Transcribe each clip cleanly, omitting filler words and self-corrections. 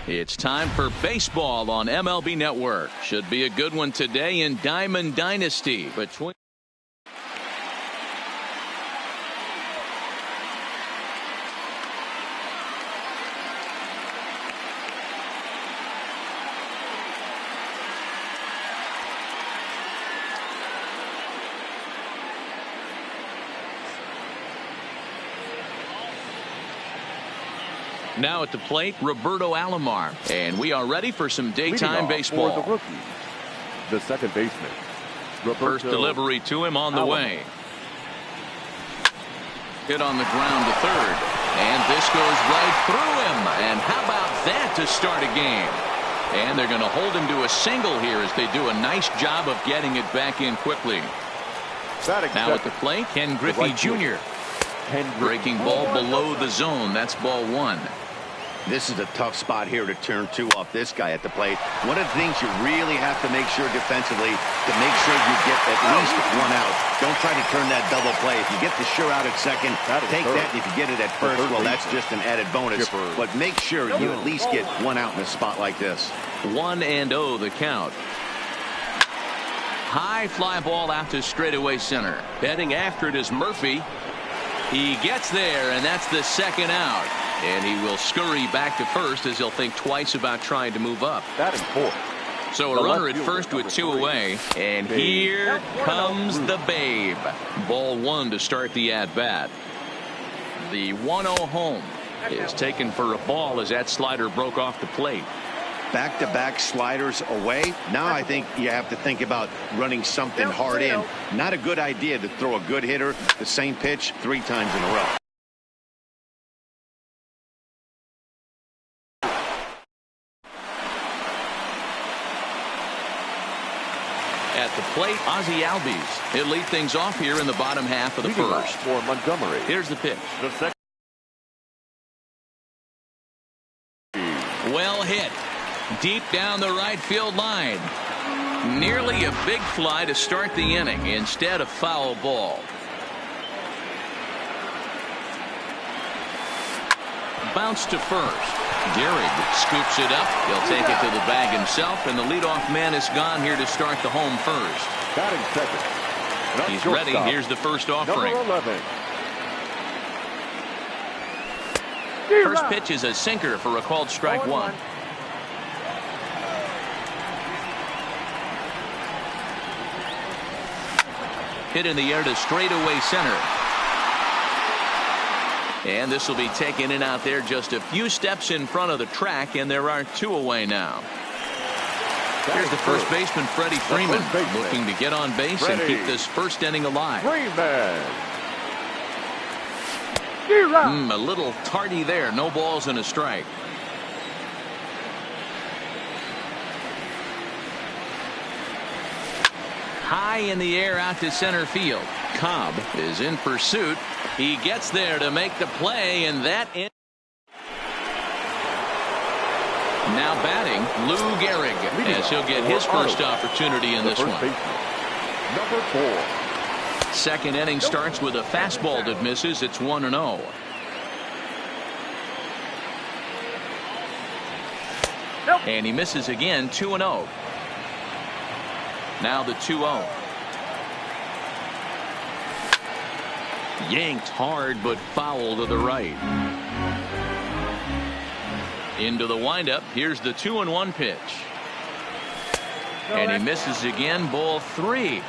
It's time for baseball on MLB Network. Should be a good one today in Diamond Dynasty between. Now at the plate, Roberto Alomar, and we are ready for some daytime baseball. For the rookie, the second baseman, Roberto First delivery to him on the way. Hit on the ground to third, and this goes right through him. And how about that to start a game? And they're going to hold him to a single here as they do a nice job of getting it back in quickly. Now at the plate, Ken Griffey Jr. Breaking ball below the zone. That's ball one. This is a tough spot here to turn two off this guy at the plate. One of the things you really have to make sure defensively to make sure you get at least one out. Don't try to turn that double play. If you get the sure out at second, take that. And if you get it at first, well, that's just an added bonus. But make sure you at least get one out in a spot like this. 1-0 the count. High fly ball out to straightaway center. Heading after it is Murphy. He gets there, and that's the second out. And he will scurry back to first as he'll think twice about trying to move up. That is fourth. So a runner at first with two away. And here comes the Babe. Ball one to start the at-bat. The 1-0 home is taken for a ball as that slider broke off the plate. Back-to-back sliders away. Now I think you have to think about running something hard in. Not a good idea to throw a good hitter the same pitch 3 times in a row. At the plate, Ozzie Albies. He'll lead things off here in the bottom half of the first. For Montgomery. Here's the pitch. The second. Well hit. Deep down the right field line. Nearly a big fly to start the inning. Instead, a foul ball. Bounce to first. Gehrig scoops it up. He'll take it to the bag himself, and the leadoff man is gone here to start the home first. Batting second. He's ready. Here's the first offering. Number 11. First pitch is a sinker for a called strike one. Hit in the air to straightaway center. And this will be taken in out there just a few steps in front of the track, and there are two away now. Here's the first baseman, Freddie Freeman, looking to get on base and keep this first inning alive. A little tardy there. No balls and a strike. High in the air out to center field. Cobb is in pursuit. He gets there to make the play, and that in. Now batting, Lou Gehrig, as he'll get his first opportunity in this one. Number 4. Second inning starts with a fastball that misses. It's 1-0. And he misses again, 2-0. Now the 2-0. Yanked hard, but foul to the right. Into the windup. Here's the 2-1 pitch. And he misses again, ball 3.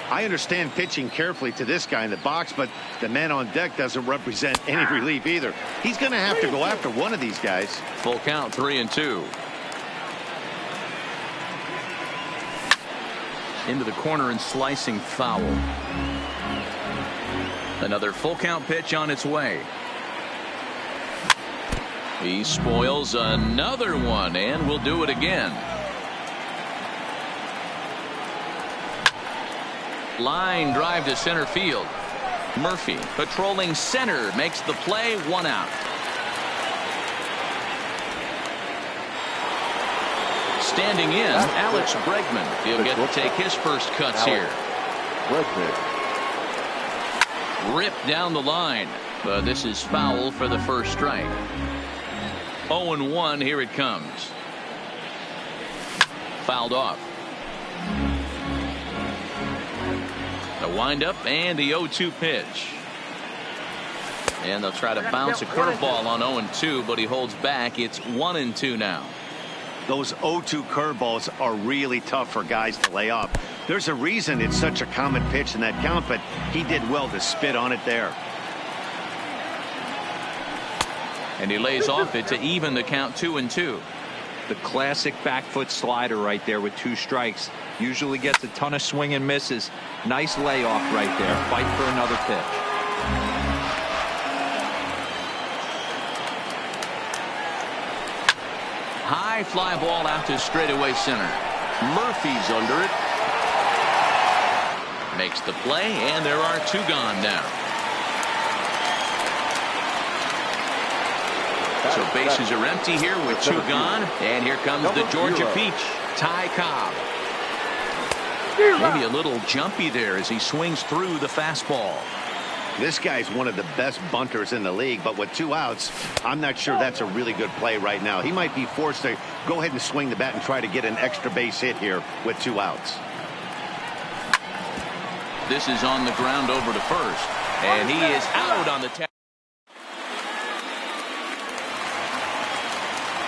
I understand pitching carefully to this guy in the box, but the man on deck doesn't represent any relief either. He's going to have to go after one of these guys. Full count, 3-2. Into the corner and slicing foul. Another full count pitch on its way. He spoils another one, and will do it again. Line drive to center field. Murphy patrolling center makes the play, 1 out. Standing in, Alex Bregman. He'll get to take his first cuts here. Ripped down the line, but this is foul for the first strike. 0-1. Here it comes. Fouled off. The windup and the 0-2 pitch. And they'll try to bounce a curveball on 0-2, but he holds back. It's 1-2 now. Those 0-2 curveballs are really tough for guys to lay off. There's a reason it's such a common pitch in that count, but he did well to spit on it there. And he lays off it to even the count 2-2. The classic back foot slider right there with 2 strikes. Usually gets a ton of swing and misses. Nice layoff right there. Fight for another pitch. High fly ball out to straightaway center. Murphy's under it. Makes the play, and there are 2 gone now. So bases are empty here with 2 gone. And here comes the Georgia Peach, Ty Cobb. Maybe a little jumpy there as he swings through the fastball. This guy's one of the best bunters in the league, but with 2 outs, I'm not sure that's a really good play right now. He might be forced to go ahead and swing the bat and try to get an extra base hit here with 2 outs. This is on the ground over to first, and he is out on the tap.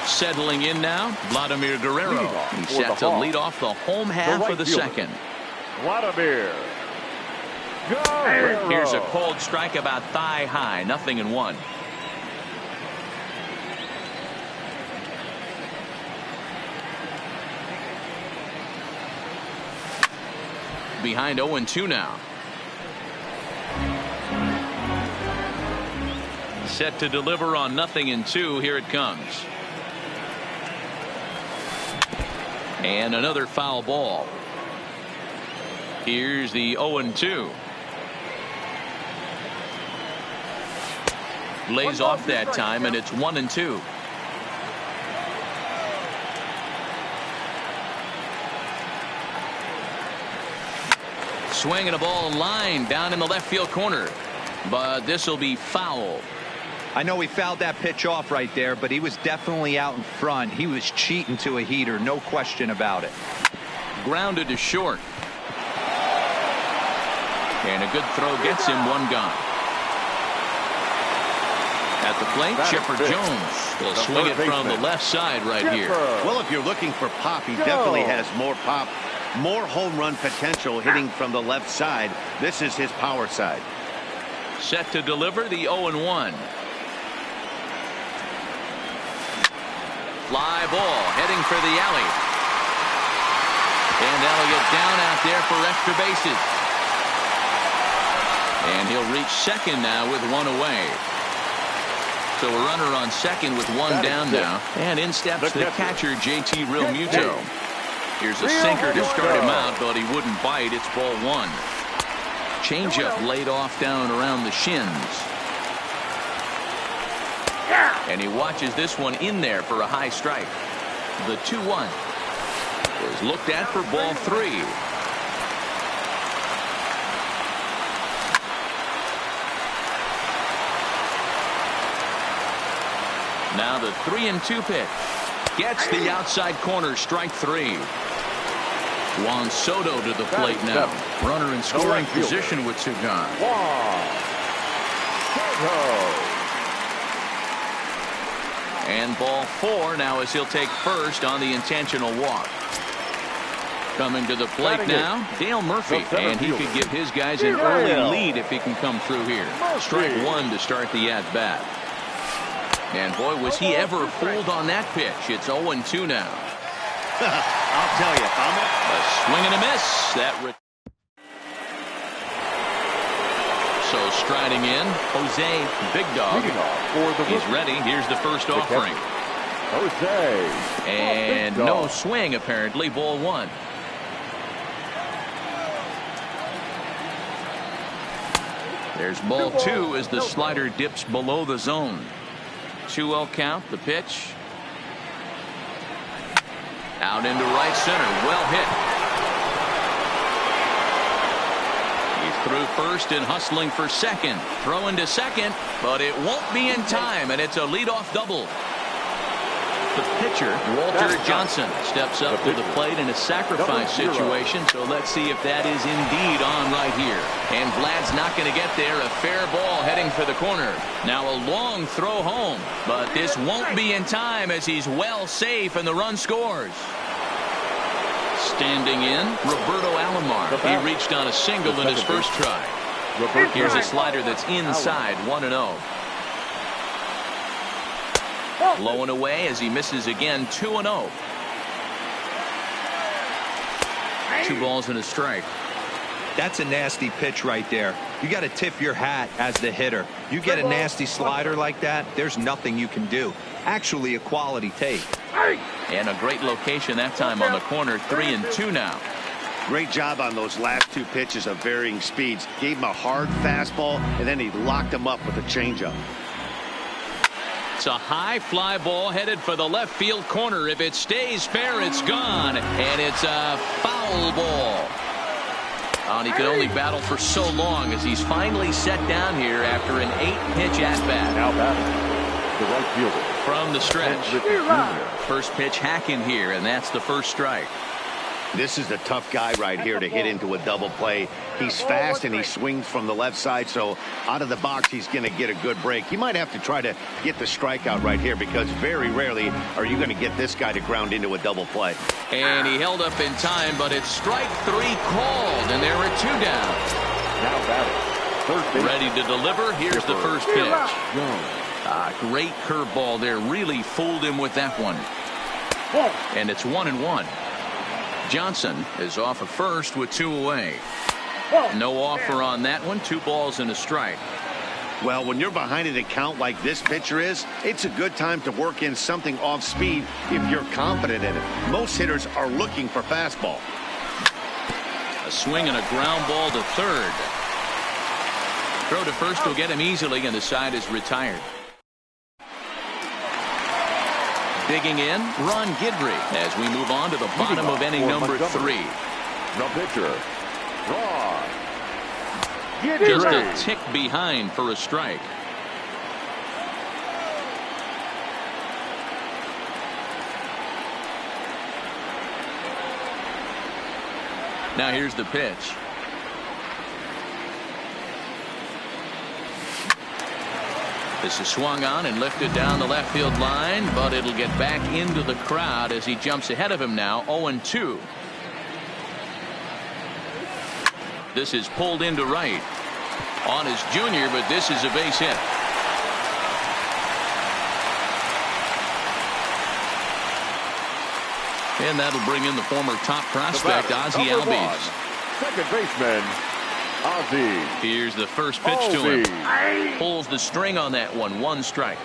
Settling in now, Vladimir Guerrero. He's set to lead off the home half of the second. Vladimir Guerrero. Here's a cold strike about thigh high, 0-1. Behind 0-2 now. Set to deliver on 0-2. Here it comes. And another foul ball. Here's the 0-2. Lays off that time, and it's 1-2. Swinging a ball line down in the left field corner, but this will be foul. I know he fouled that pitch off right there, but he was definitely out in front. He was cheating to a heater, no question about it. Grounded to short. And a good throw gets him 1 gone. At the plate, Chipper Jones will swing it from the left side right here. Well, if you're looking for pop, he definitely has more pop, more home run potential hitting from the left side. This is his power side. Set to deliver the 0-1. Fly ball heading for the alley. And Elliott down out there for extra bases. And he'll reach second now with 1 away. So a runner on second with 1 down now. And in steps the catcher, JT Realmuto. Here's a sinker to start him out, but he wouldn't bite. It's ball 1. Changeup laid off down around the shins. And he watches this one in there for a high strike. The 2-1 is looked at for ball 3. Now the 3-2 pitch. Gets the outside corner, strike 3. Juan Soto to the plate now. Runner in scoring position with 2 gone. And ball 4 now as he'll take first on the intentional walk. Coming to the plate now, Dale Murphy, and he could give his guys an early lead if he can come through here. Strike 1 to start the at-bat. And boy, was he ever fooled on that pitch. It's 0-2 now. I'll tell you, a swing and a miss. So striding in, Jose Big Dog. He's ready. Here's the first offering. Jose. And no swing, apparently. Ball 1. There's ball 2 as the slider dips below the zone. 2-0 count. The pitch. Out into right center. Well hit. He's through first and hustling for second. Throwing to second, but it won't be in time, and it's a leadoff double. the pitcher, Walter Johnson, steps up to the plate in a sacrifice situation. So let's see if that is indeed on right here. And Vlad's not going to get there. A fair ball heading for the corner. Now a long throw home, but this won't be in time as he's well safe and the run scores. Standing in, Roberto Alomar. He reached on a single in his first try. Here's a slider that's inside, 1-0. Low and away as he misses again, 2-0. 2 balls and a strike. That's a nasty pitch right there. You got to tip your hat as the hitter. You get a nasty slider like that, there's nothing you can do. Actually a quality take. And a great location that time on the corner. 3-2 now. Great job on those last 2 pitches of varying speeds. Gave him a hard fastball, and then he locked him up with a changeup. It's a high fly ball headed for the left field corner. If it stays fair, it's gone. And it's a foul ball. And he could only battle for so long as he's finally set down here after an 8-pitch at-bat. Now batting, the right fielder. From the stretch. First pitch hacking here, and that's the first strike. This is the tough guy right here to hit into a double play. He's fast and he swings from the left side, so out of the box he's going to get a good break. You might have to try to get the strikeout right here because very rarely are you going to get this guy to ground into a double play. And he held up in time, but it's strike 3 called, and there are 2 down. Now batting, third base. Ready to deliver. Here's the first pitch. Great curveball there. Really fooled him with that one. And it's 1-1. Johnson is off at first with 2 away. No offer on that one. 2 balls and a strike. Well, when you're behind an account like this pitcher is, it's a good time to work in something off speed if you're confident in it. Most hitters are looking for fastball. A swing and a ground ball to third. Throw to first will get him easily, and the side is retired. Digging in, Ron Guidry as we move on to the bottom of inning number 3. The pitcher, Ron Guidry. Just a tick behind for a strike. Now here's the pitch. This is swung on and lifted down the left field line, but it'll get back into the crowd as he jumps ahead of him now. 0-2. This is pulled into right on his junior, but this is a base hit. And that'll bring in the former top prospect, Ozzie Albies. Second baseman, Ozzie. Here's the first pitch to him. Pulls the string on that one. 1 strike.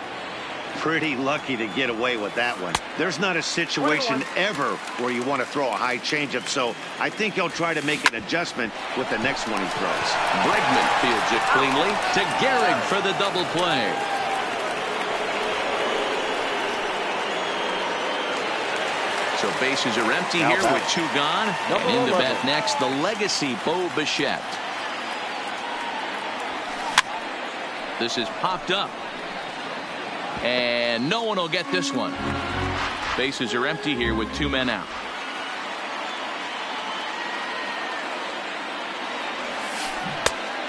Pretty lucky to get away with that one. There's not a situation ever where you want to throw a high changeup, so I think he'll try to make an adjustment with the next one he throws. Bregman fields it cleanly to Gehrig for the double play. So bases are empty here with 2 gone. And in the bat next, the legacy Bo Bichette. This is popped up. And no one will get this one. Bases are empty here with 2 men out.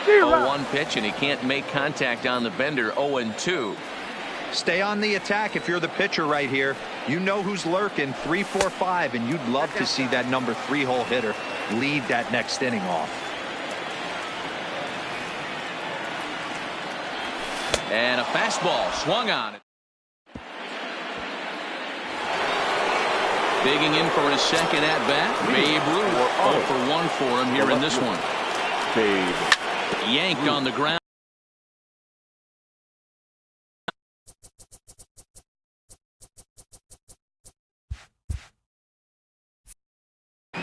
Oh, 1 pitch, and he can't make contact on the bender. 0-2. Stay on the attack if you're the pitcher right here. You know who's lurking. 3, 4, 5, and you'd love to see that number 3-hole hitter lead that next inning off. And a fastball swung on. Digging in for his second at-bat, Babe Ruth. 0 for 1 for him here in this one. Yanked on the ground.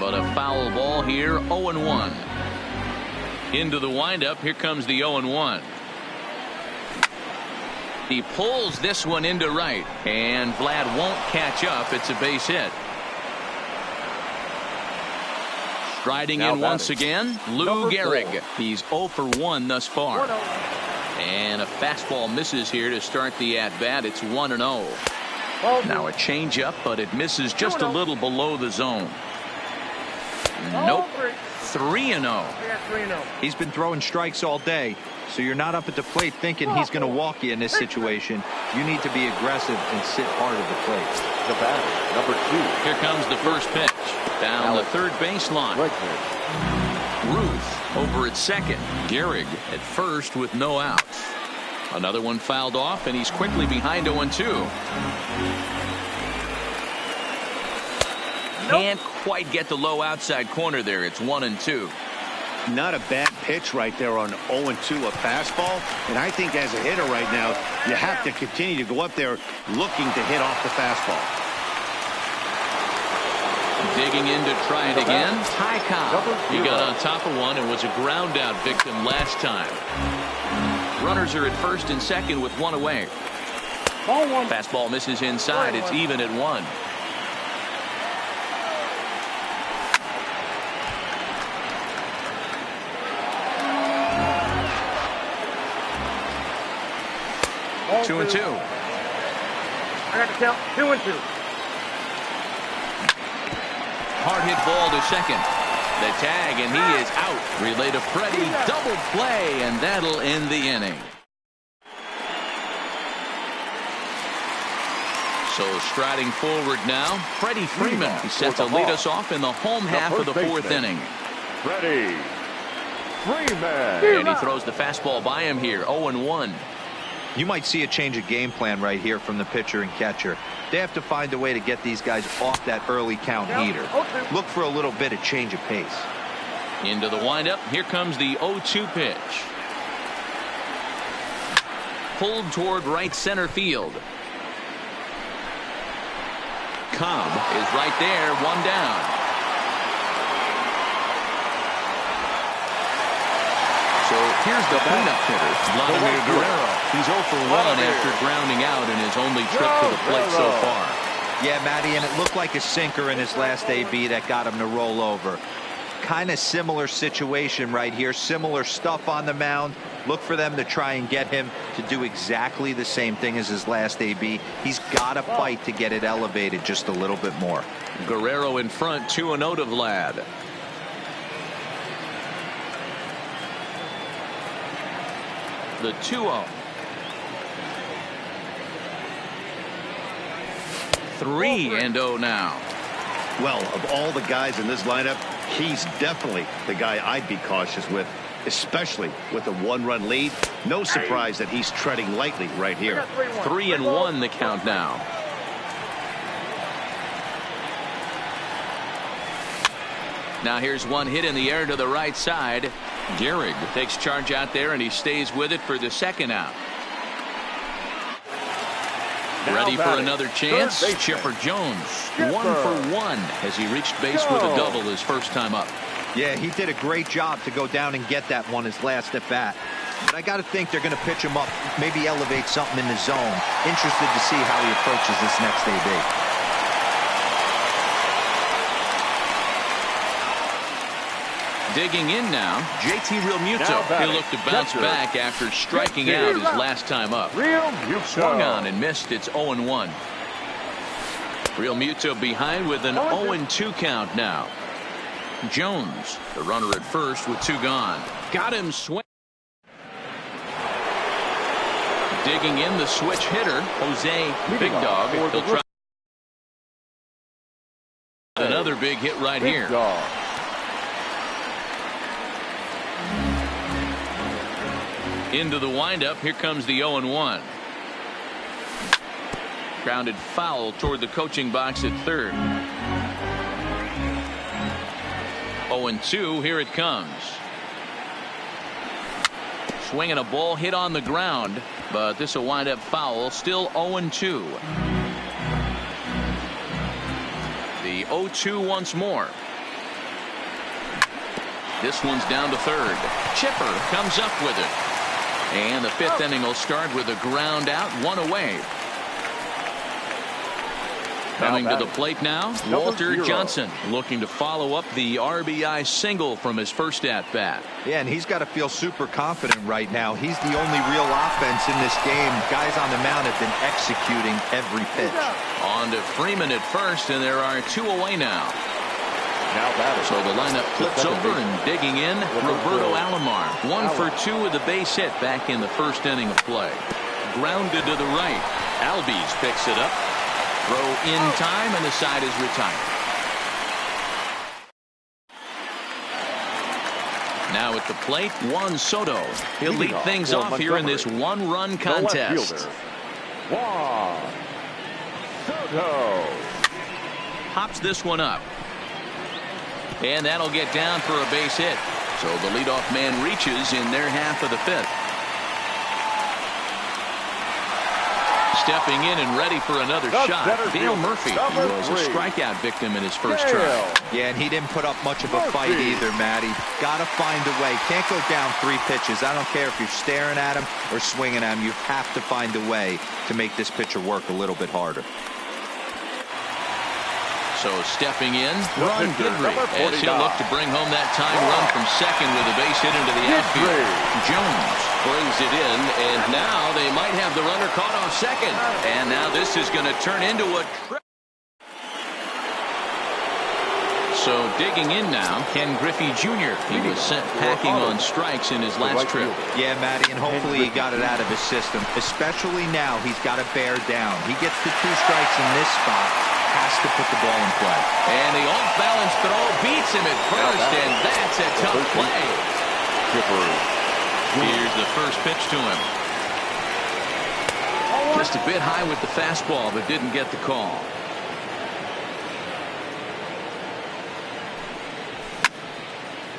But a foul ball here. 0-1. Into the windup. Here comes the 0-1. He pulls this one into right, and Vlad won't catch up. It's a base hit. Striding in once again, Lou Gehrig. He's 0 for 1 thus far. And a fastball misses here to start the at-bat. It's 1-0. Now a changeup, but it misses just a little below the zone. Nope. 3-0. He's been throwing strikes all day, so you're not up at the plate thinking he's going to walk you in this situation. You need to be aggressive and sit hard at the plate. The batter, number 2. Here comes the first pitch. Down the third baseline. Ruth over at second. Gehrig at first with no outs. Another one fouled off, and he's quickly behind 0-2. Can't quite get the low outside corner there. It's 1-2. Not a bad pitch right there on 0-2, a fastball. And I think as a hitter right now, you have to continue to go up there looking to hit off the fastball. Digging in to try it again. Ty Cobb. He got on top of one and was a ground out victim last time. Runners are at first and second with one away. Fastball misses inside. It's even at 1. Two and 2. I got the count. 2-2. Hard hit ball to second. The tag, and he is out. Relay to Freddie. Double play, and that'll end the inning. So striding forward now, Freddie Freeman. He's set to lead us off in the home half of the 4th inning. Freddie Freeman. And he throws the fastball by him here. 0-1. You might see a change of game plan right here from the pitcher and catcher. They have to find a way to get these guys off that early count heater. Look for a little bit of change of pace. Into the windup. Here comes the 0-2 pitch. Pulled toward right center field. Cobb is right there, 1 down. So here's the cleanup hitter, Vladimir Guerrero. He's 0 for 1 after grounding out in his only trip to the plate so far. Yeah, Matty, and it looked like a sinker in his last AB that got him to roll over. Kind of similar situation right here. Similar stuff on the mound. Look for them to try and get him to do exactly the same thing as his last AB. He's got to fight to get it elevated just a little bit more. Guerrero in front, 2-0 to Vlad. The 2-0. 3-0 now. Well, of all the guys in this lineup, he's definitely the guy I'd be cautious with, especially with a 1-run lead. No surprise that he's treading lightly right here. 3-1 the count now. Now here's one hit in the air to the right side. Gehrig takes charge out there, and he stays with it for the 2nd out. Ready for another chance. Chipper Jones, 1 for 1 as he reached base with a double his first time up. Yeah, he did a great job to go down and get that one his last at bat. But I got to think they're going to pitch him up, maybe elevate something in the zone. Interested to see how he approaches this next AB. Digging in now, JT Realmuto. He'll look to bounce back after striking out his last time up. Swung on and missed. It's 0-1. Realmuto behind with an 0-2 count now. Jones, the runner at first with 2 gone. Got him swing. Digging in the switch hitter, Jose Big Dog. He'll try another big hit right here. Into the windup. Here comes the 0-1. Grounded foul toward the coaching box at third. 0-2. Here it comes. Swinging a ball hit on the ground, but this will wind up foul. Still 0-2. The 0-2 once more. This one's down to third. Chipper comes up with it. And the 5th inning will start with a ground out, 1 away. Coming to the plate now, Walter Johnson, looking to follow up the RBI single from his first at-bat. Yeah, and he's got to feel super confident right now. He's the only real offense in this game. Guys on the mound have been executing every pitch. On to Freeman at first, and there are 2 away now. So the lineup flips over and digging in, Roberto Alomar. 1 for 2 with a base hit back in the first inning of play. Grounded to the right. Albies picks it up. Throw in time, and the side is retired. Now at the plate, Juan Soto. He'll lead things off here in this 1-run contest. Juan Soto Hops this one up. And that'll get down for a base hit. So the leadoff man reaches in their half of the 5th. Stepping in and ready for another shot, Dale Murphy. He was a strikeout victim in his first try. Yeah, and he didn't put up much of a fight either, Matty. Got to find a way. Can't go down 3 pitches. I don't care if you're staring at him or swinging at him. You have to find a way to make this pitcher work a little bit harder. So stepping in, Ron Guidry, as he'll look to bring home that time run from second with a base hit into the outfield. Jones brings it in, and now they might have the runner caught off second. And now this is going to turn into a trip. So digging in now, Ken Griffey Jr. He was sent packing on strikes in his last trip. Yeah, Matty, and hopefully he got it out of his system. Especially now, he's got to bear down. He gets the 2 strikes in this spot. Has to put the ball in play. And the off-balance throw beats him at first, and that's a tough play. Here's the first pitch to him. Just a bit high with the fastball, but didn't get the call.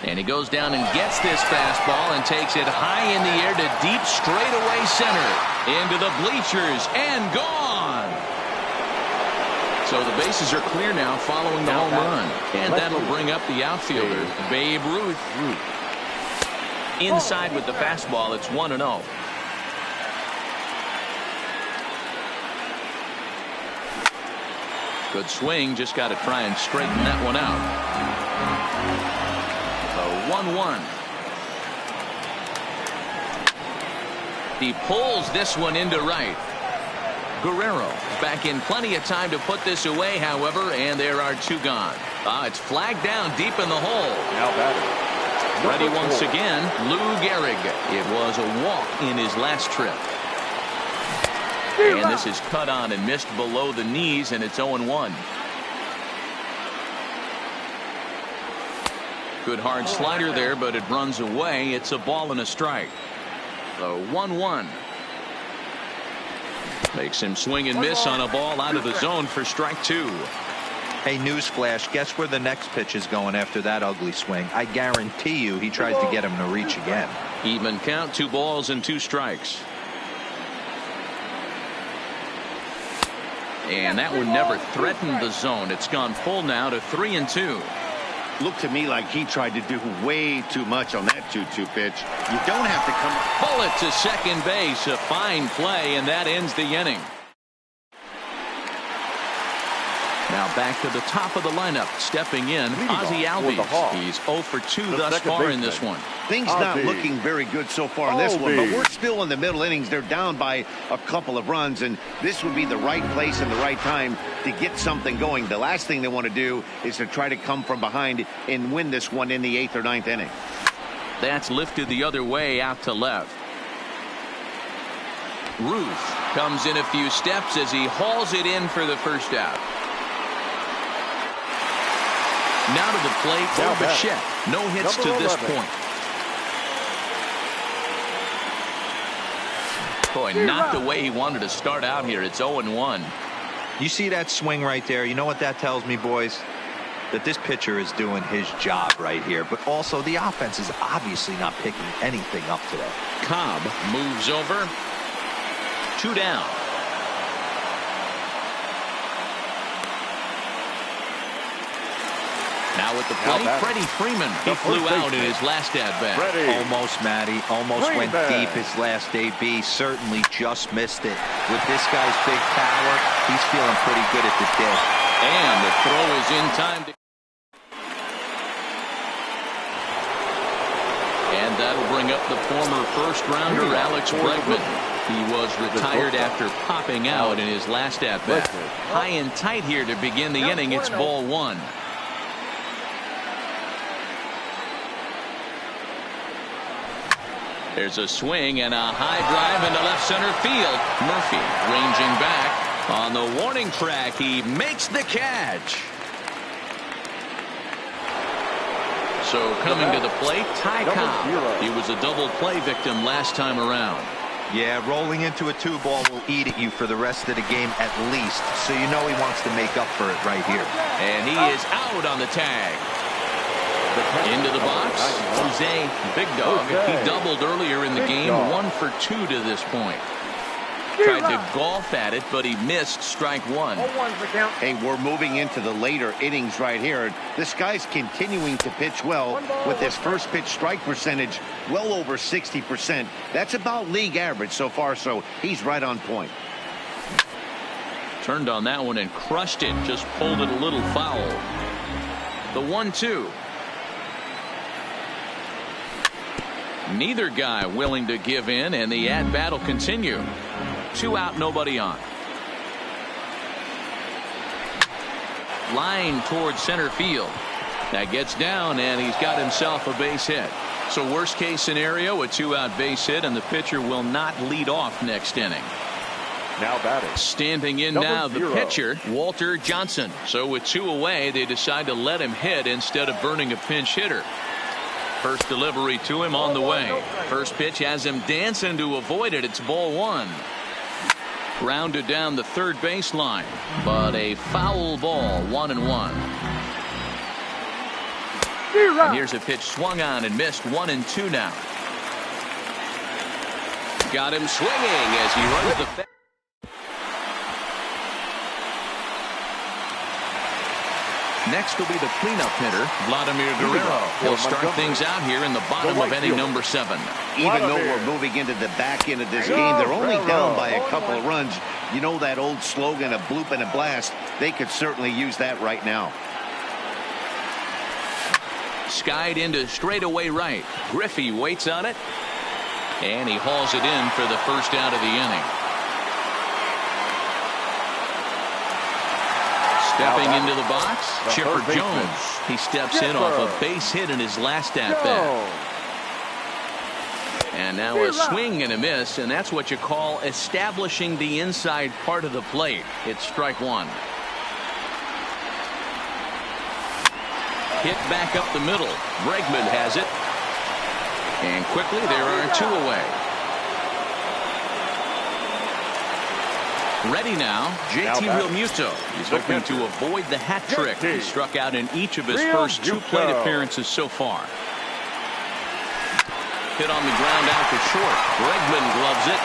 And he goes down and gets this fastball and takes it high in the air to deep straightaway center. Into the bleachers and gone. So the bases are clear now following the home run. And that'll bring up the outfielder, Babe Ruth. Inside with the fastball, it's 1-0. Good swing, just got to try and straighten that one out. The 1-1. He pulls this one into right. Guerrero back in plenty of time to put this away, however, and there are 2 gone. It's flagged down deep in the hole. Now batting. Ready once again, Lou Gehrig. It was a walk in his last trip. And this is cut on and missed below the knees, and it's 0-1. Good hard slider there, but it runs away. It's a ball and a strike. So 1-1. Makes him swing and miss on a ball out of the zone for strike 2. Hey, newsflash, guess where the next pitch is going after that ugly swing? I guarantee you he tries to get him to reach again. Even count, 2 balls and 2 strikes. And that one never threatened the zone. It's gone full now to 3-2. Looked to me like he tried to do way too much on that 2-2 pitch. You don't have to come. Bullet to second base. A fine play, and that ends the inning. Now back to the top of the lineup. Stepping in, Ozzie Albies. He's 0 for 2 thus far in this one. Things not looking very good so far in this one, but we're still in the middle innings. They're down by a couple of runs, and this would be the right place and the right time to get something going. The last thing they want to do is to try to come from behind and win this one in the 8th or 9th inning. That's lifted the other way out to left. Ruth comes in a few steps as he hauls it in for the first out. Now to the plate for Bichette. No hits to this point. Boy, not the way he wanted to start out here. It's 0-1. You see that swing right there? You know what that tells me, boys? That this pitcher is doing his job right here. But also the offense is obviously not picking anything up today. Cobb moves over. 2 down. Now with the plate, Freddie Freeman. He flew out in his last at-bat. Almost, Matty. Almost went deep his last AB. Certainly just missed it. With this guy's big power, he's feeling pretty good at the dish. And the throw is in time. And that'll bring up the former first-rounder Alex Bregman. He was retired after popping out in his last at-bat. High and tight here to begin the inning. It's ball one. There's a swing and a high drive into left center field. Murphy ranging back on the warning track. He makes the catch. So coming to the plate, Ty Cobb. He was a double play victim last time around. Yeah, rolling into a 2-ball will eat at you for the rest of the game at least. So you know he wants to make up for it right here. And he is out on the tag. Into the box, Jose Big Dog. He doubled earlier in the game, 1 for 2 to this point. Tried to golf at it, but he missed strike one. Hey, we're moving into the later innings right here. This guy's continuing to pitch well with his first pitch strike percentage well over 60%. That's about league average so far, so he's right on point. Turned on that one and crushed it. Just pulled it a little foul. The 1-2. Neither guy willing to give in, and the at-bat will continue. 2 out, nobody on. Line towards center field. That gets down, and he's got himself a base hit. So worst case scenario, a 2-out base hit, and the pitcher will not lead off next inning. Now batting. Standing in now, the pitcher, Walter Johnson. So with 2 away, they decide to let him hit instead of burning a pinch hitter. First delivery to him on the way. First pitch has him dancing to avoid it. It's ball one. Grounded down the third baseline, but a foul ball, 1-1. And here's a pitch swung on and missed, 1-2 now. Got him swinging as he runs the fence. Next will be the cleanup hitter, Vladimir Guerrero. He'll start things out here in the bottom of inning number 7. Even though we're moving into the back end of this game, they're only down by a couple of runs. You know that old slogan, a bloop and a blast. They could certainly use that right now. Skied into straightaway right. Griffey waits on it, and he hauls it in for the first out of the inning. Stepping into the box, Chipper Jones. He steps in off a base hit in his last at-bat. And now a swing and a miss, and that's what you call establishing the inside part of the plate. It's strike one. Hit back up the middle. Bregman has it. And quickly there are 2 away. Ready now, JT Realmuto. He's hoping to avoid the hat trick. He struck out in each of his first 2 plate appearances so far. Hit on the ground out to short. Bregman gloves it.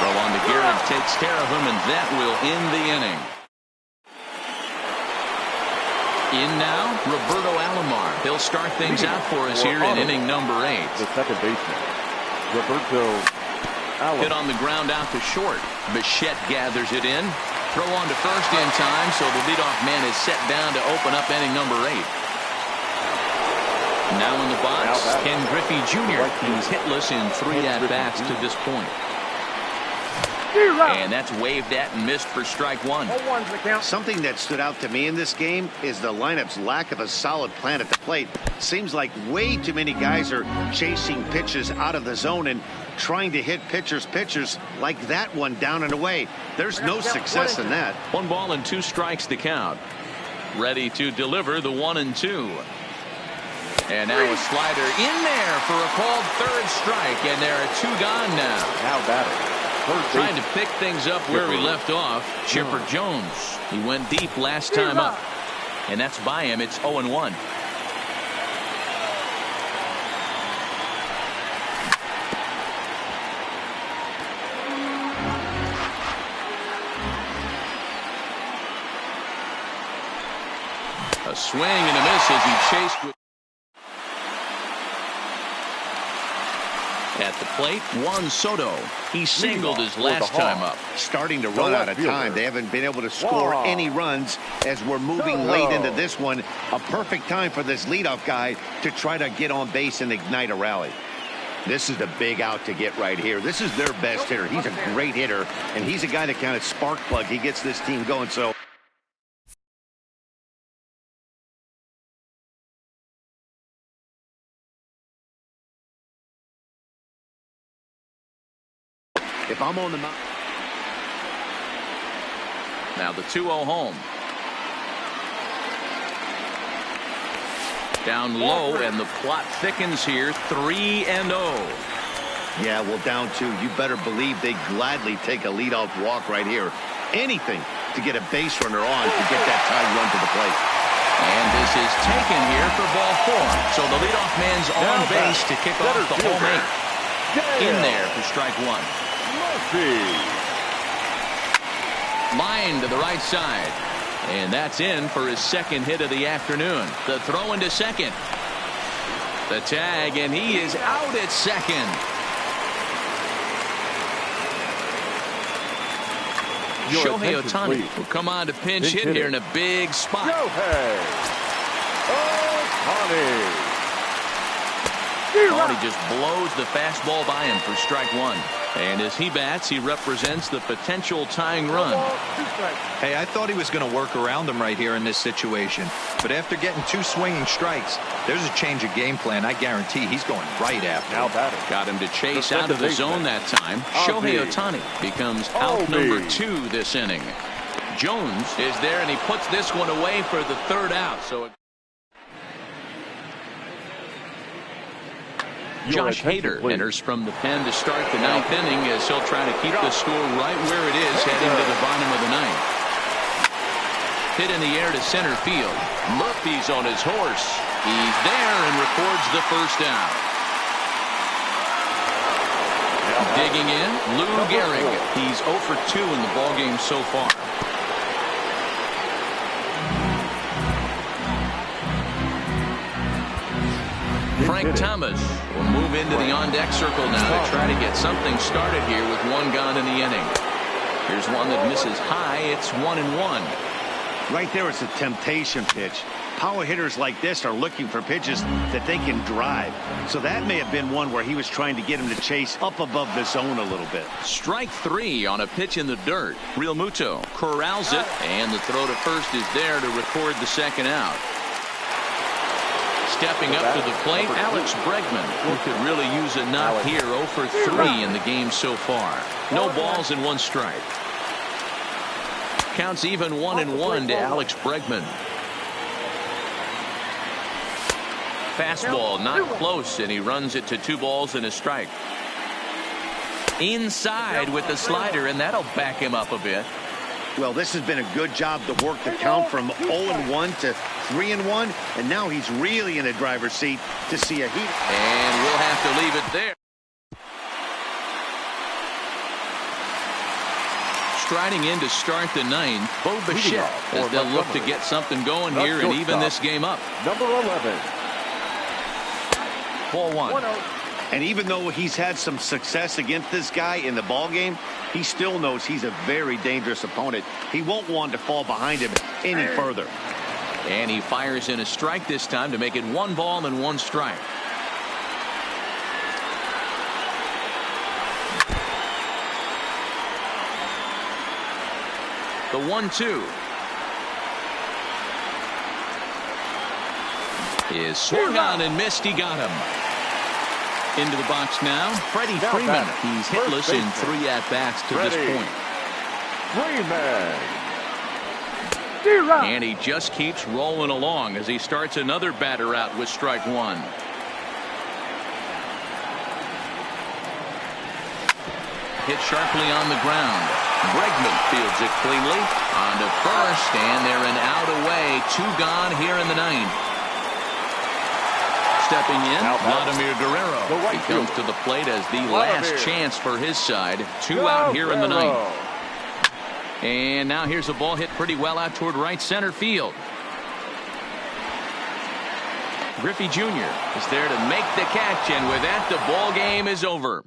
Throw on to Garrett takes care of him, and that will end the inning. In now, Roberto Alomar. He'll start things out for us here in inning number 8. The second baseman, Roberto Alomar. Hit on the ground out to short. Bichette gathers it in. Throw on to first in time, so the leadoff man is set down to open up inning number 8. Now in the box, Ken Griffey Jr. He's hitless in 3 at-bats to this point. And that's waved at and missed for strike one. Something that stood out to me in this game is the lineup's lack of a solid plan at the plate. Seems like way too many guys are chasing pitches out of the zone and trying to hit pitchers like that one down and away. There's no success in that. 1 ball and 2 strikes to count. Ready to deliver the 1-2. And now a slider in there for a called third strike, and there are 2 gone now. Now batting. Trying to pick things up where we left off, Chipper Jones. He went deep last time up, and that's by him. It's 0-1. A swing and a miss as he chased with. At the plate, Juan Soto. He singled his last time up. Starting to run out of time. They haven't been able to score any runs as we're moving late into this one. A perfect time for this leadoff guy to try to get on base and ignite a rally. This is the big out to get right here. This is their best hitter. He's a great hitter, and he's a guy that kind of spark plug. He gets this team going. So if I'm on the mound. Now the 2-0 home. Down low, and the plot thickens here. 3-0. Yeah, well, down 2. You better believe they gladly take a leadoff walk right here. Anything to get a base runner on to get that tie run to the plate. And this is taken here for ball 4. So the leadoff man's on base to kick off the home 8. In there for strike 1. Line to the right side. And that's in for his second hit of the afternoon. The throw into second. The tag, and he is out at second. Shohei Ohtani will come on to pinch hit here in a big spot. Ohtani just blows the fastball by him for strike 1. And as he bats, he represents the potential tying run. Hey, I thought he was going to work around him right here in this situation. But after getting 2 swinging strikes, there's a change of game plan. I guarantee he's going right after him. Got him to chase out of the zone that time. Shohei Ohtani becomes out number 2 this inning. Jones is there, and he puts this one away for the 3rd out. So Josh Hader enters from the pen to start the 9th inning as he'll try to keep the score right where it is heading to the bottom of the 9th. Hit in the air to center field. Murphy's on his horse. He's there and records the 1st out. Digging in, Lou Gehrig. He's 0 for 2 in the ballgame so far. Frank Thomas will move into the on-deck circle now to try to get something started here with 1 gone in the inning. Here's one that misses high. It's 1-1. Right there, it's a temptation pitch. Power hitters like this are looking for pitches that they can drive. So that may have been one where he was trying to get him to chase up above the zone a little bit. Strike 3 on a pitch in the dirt. Real Muto corrals it, and the throw to first is there to record the 2nd out. Stepping up to the plate, Alex Bregman, who could really use a knock here. 0 for 3 in the game so far. No balls and 1 strike. Counts even 1-1 to Alex Bregman. Fastball not close, and he runs it to 2 balls and a strike. Inside with the slider, and that'll back him up a bit. Well, this has been a good job to work the count from 0-1 to 3-1, and now he's really in the driver's seat to see a heat. And we'll have to leave it there. Striding in to start the 9th, Bo Bichette, as they'll look to get something going here and even this game up. Number 11. Ball 1. And even though he's had some success against this guy in the ball game, he still knows he's a very dangerous opponent. He won't want to fall behind him any further. And he fires in a strike this time to make it 1 ball and 1 strike. The 1-2 is swung on and missed. He got him. Into the box now, Freddie Freeman. He's hitless in 3 at-bats to this point. And he just keeps rolling along as he starts another batter out with strike 1. Hit sharply on the ground. Bregman fields it cleanly. On to first, and they're an out away. 2 gone here in the 9th. Stepping in, Vladimir Guerrero. He comes to the plate as the last chance for his side. 2 out here in the 9th. And now here's a ball hit pretty well out toward right center field. Griffey Jr. is there to make the catch, and with that, the ball game is over.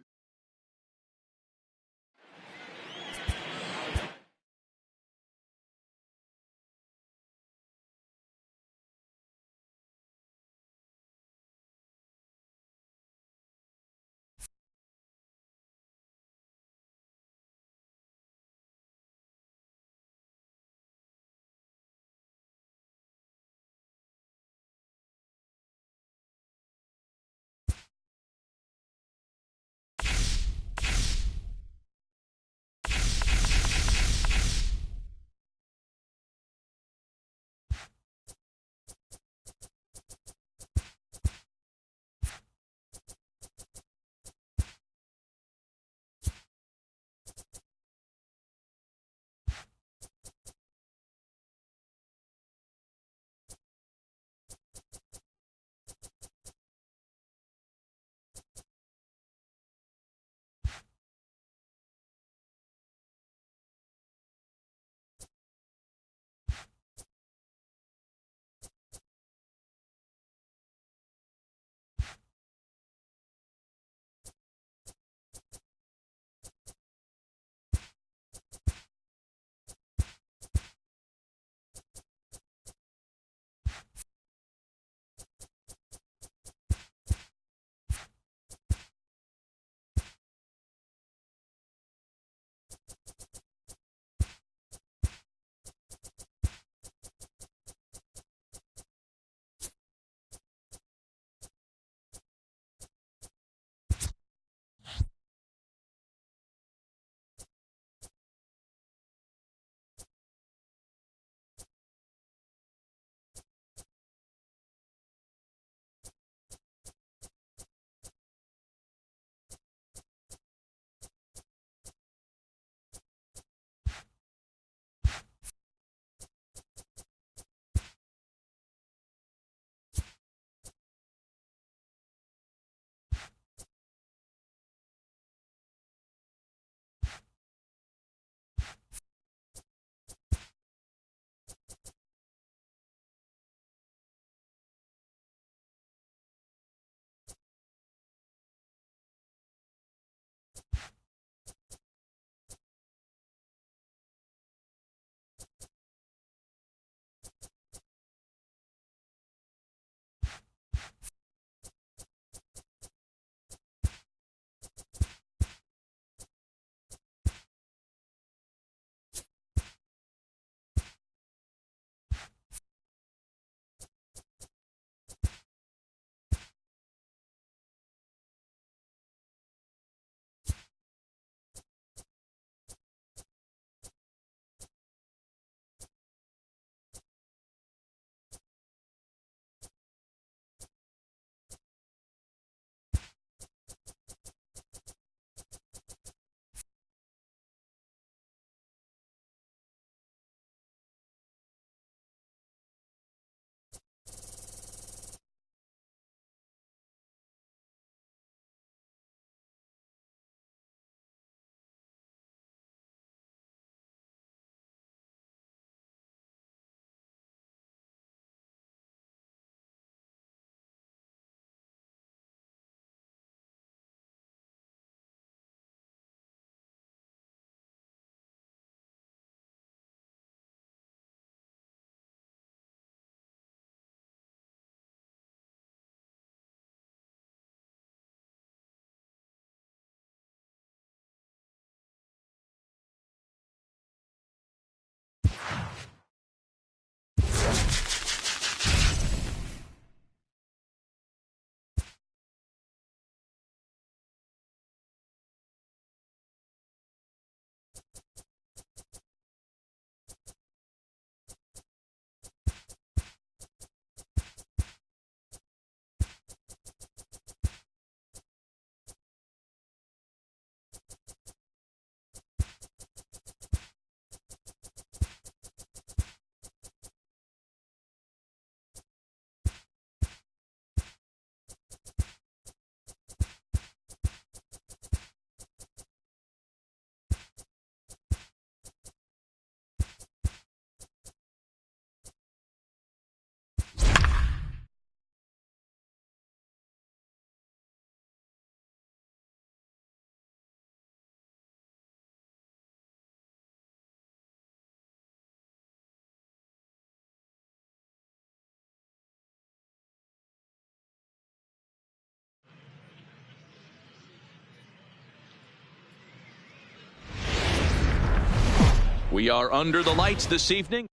We are under the lights this evening.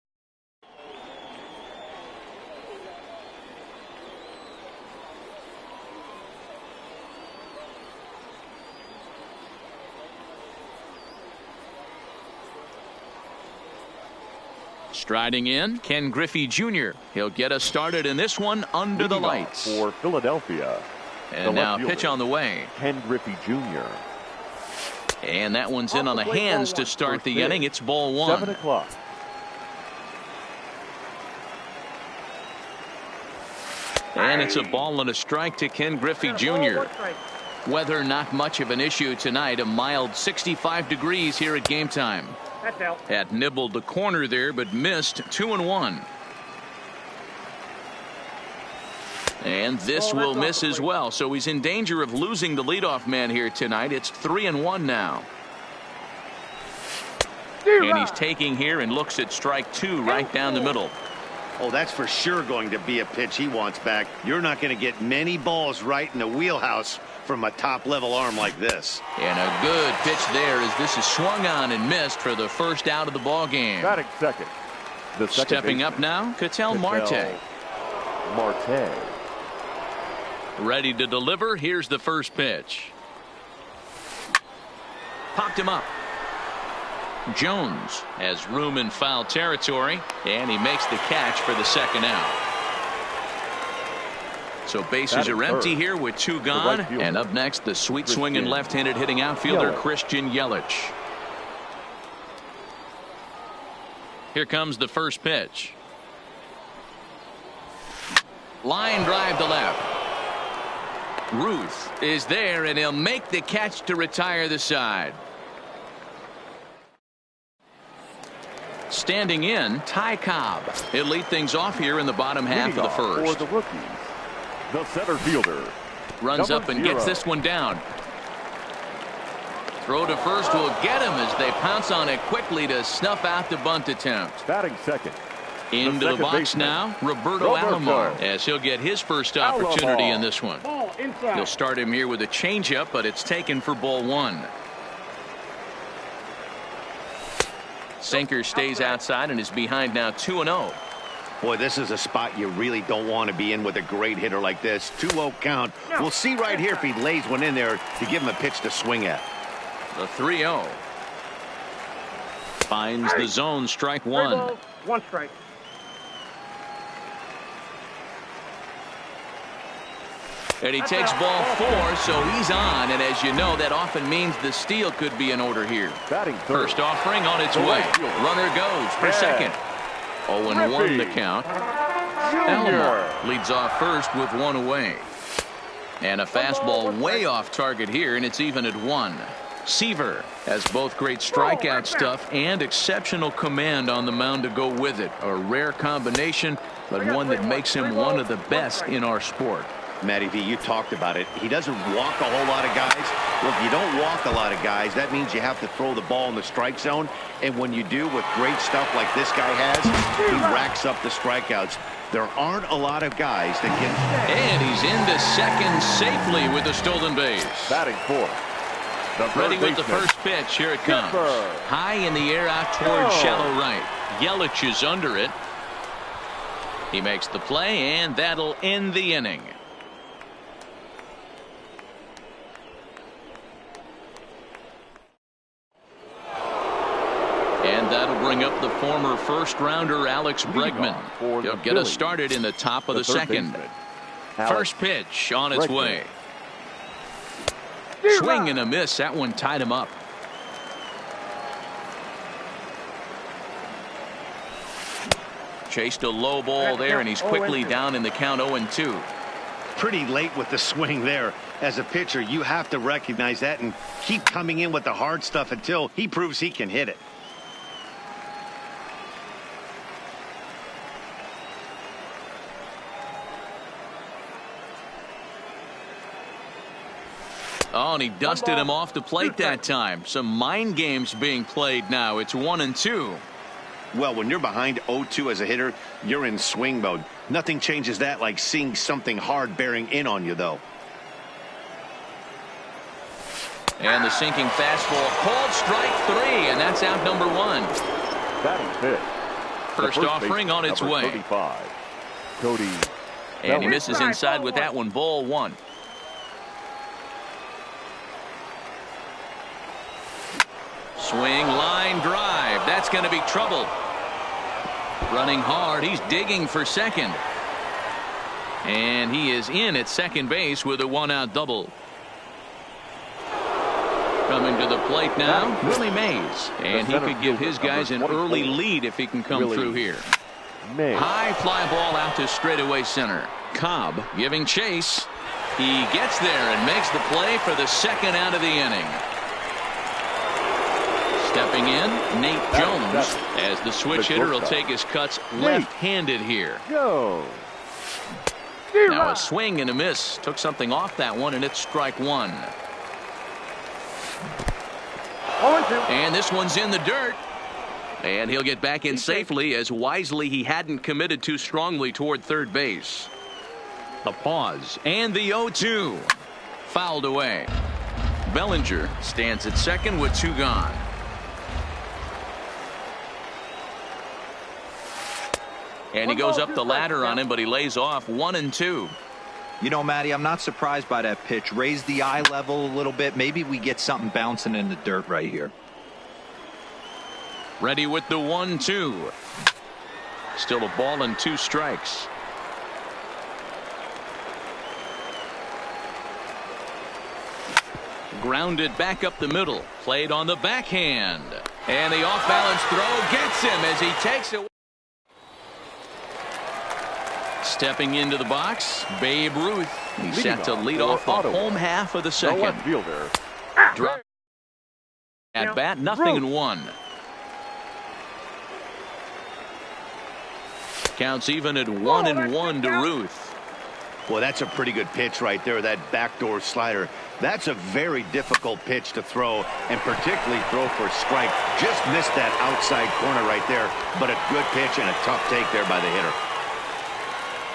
Striding in, Ken Griffey Jr. He'll get us started in this one under the lights. For Philadelphia. And now pitch on the way. Ken Griffey Jr. And that one's in on the hands to start the inning. It's ball 1. 7 o'clock. And it's a ball and a strike to Ken Griffey Jr. Weather not much of an issue tonight. A mild 65 degrees here at game time. Had nibbled the corner there, but missed 2-1. And this will miss as well, so he's in danger of losing the leadoff man here tonight. It's 3-1 now. And he's taking here and looks at strike 2 right down the middle. Oh, that's for sure going to be a pitch he wants back. You're not going to get many balls right in the wheelhouse from a top-level arm like this. And a good pitch there as this is swung on and missed for the first out of the ball game. Batting second. The second Stepping up now, Ketel Marte. Marte. Ready to deliver. Here's the first pitch. Popped him up. Jones has room in foul territory, and he makes the catch for the second out. So bases are empty here with 2 gone. And up next, the sweet swinging left-handed hitting outfielder Christian Yelich. Here comes the first pitch. Line drive to left. Ruth is there, and he'll make the catch to retire the side. Standing in, Ty Cobb. He'll lead things off here in the bottom half of the first. For the rookies, the center fielder. Runs up and gets this one down. Throw to first will get him as they pounce on it quickly to snuff out the bunt attempt. Batting second. Into the box now, Roberto Alomar, as he'll get his first opportunity in this one. He'll start him here with a changeup, but it's taken for ball 1. Sinker stays outside and is behind now 2-0. Boy, this is a spot you really don't want to be in with a great hitter like this. 2-0 count. We'll see right here if he lays one in there to give him a pitch to swing at. The 3-0. Finds the zone, strike 1. 1 strike. And he takes ball 4, so he's on. And as you know, that often means the steal could be in order here. First offering on its way. Runner goes for second. 0-1 the count. Alomar leads off first with 1 away. And a fastball way off target here, and it's even at 1. Seaver has both great strikeout stuff and exceptional command on the mound to go with it. A rare combination, but one that makes him one of the best in our sport. Matty V, you talked about it. He doesn't walk a whole lot of guys. Well, if you don't walk a lot of guys, that means you have to throw the ball in the strike zone. And when you do with great stuff like this guy has, he racks up the strikeouts. There aren't a lot of guys that can. And he's into second safely with the stolen base. Batting 4. Ready with the first pitch. Here it comes. High in the air out towards shallow right. Yelich is under it. He makes the play, and that'll end the inning. And that'll bring up the former first-rounder Alex Bregman. He'll get us started in the top of the second. First pitch on its way. Swing and a miss. That one tied him up. Chased a low ball there, and he's quickly down in the count 0-2. Pretty late with the swing there. As a pitcher, you have to recognize that and keep coming in with the hard stuff until he proves he can hit it. Oh, and he dusted him off the plate that time. Some mind games being played now. It's 1-2. Well, when you're behind 0-2 as a hitter, you're in swing mode. Nothing changes that like seeing something hard bearing in on you, though. And the sinking fastball called strike 3, and that's out number 1. Batting fifth. First offering on its way. 35. Cody. And he misses inside with that one. Ball one. Swing, line drive. That's going to be trouble. Running hard. He's digging for second. And he is in at second base with a one-out double. Coming to the plate now, Willie Mays. And he could give his guys an early lead if he can come through here. High fly ball out to straightaway center. Cobb giving chase. He gets there and makes the play for the second out of the inning. Stepping in, Nate Jones, as the switch hitter will take his cuts left-handed here. Now a swing and a miss. Took something off that one, and it's strike one. And this one's in the dirt. And he'll get back in safely, as wisely he hadn't committed too strongly toward third base. The pause and the 0-2. Fouled away. Bellinger stands at second with two gone. And he goes up the ladder on him, but he lays off 1-2. You know, Matty, I'm not surprised by that pitch. Raise the eye level a little bit. Maybe we get something bouncing in the dirt right here. Ready with the 1-2. Still a ball and two strikes. Grounded back up the middle. Played on the backhand. And the off-balance throw gets him as he takes it. Stepping into the box, Babe Ruth. He's set to lead off the home half of the second. Drop at bat, 0-1. Counts even at 1-1 to Ruth. Well, that's a pretty good pitch right there, that backdoor slider. That's a very difficult pitch to throw, and particularly throw for a strike. Just missed that outside corner right there, but a good pitch and a tough take there by the hitter.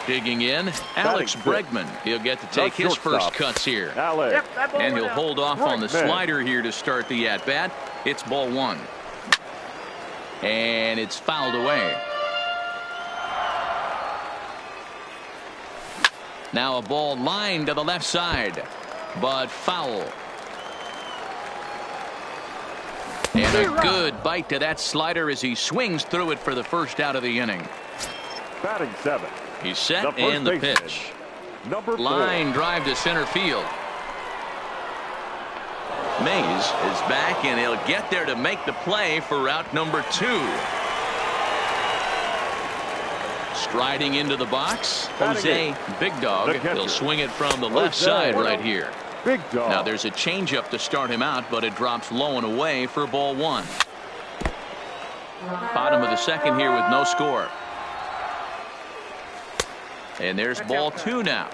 Digging in, Alex Bregman. He'll get to take his first cuts here. And he'll hold off on the slider here to start the at-bat. It's ball one. And it's fouled away. Now a ball lined to the left side, but foul. And a good bite to that slider as he swings through it for the first out of the inning. Batting seven. He's set and the pitch. Line drive to center field. Mays is back, and he'll get there to make the play for out number 2. Striding into the box, Jose Big Dog. He'll swing it from the left side right here. Big Dog. Now there's a changeup to start him out, but it drops low and away for ball one. Bottom of the second here with no score. And there's ball two now.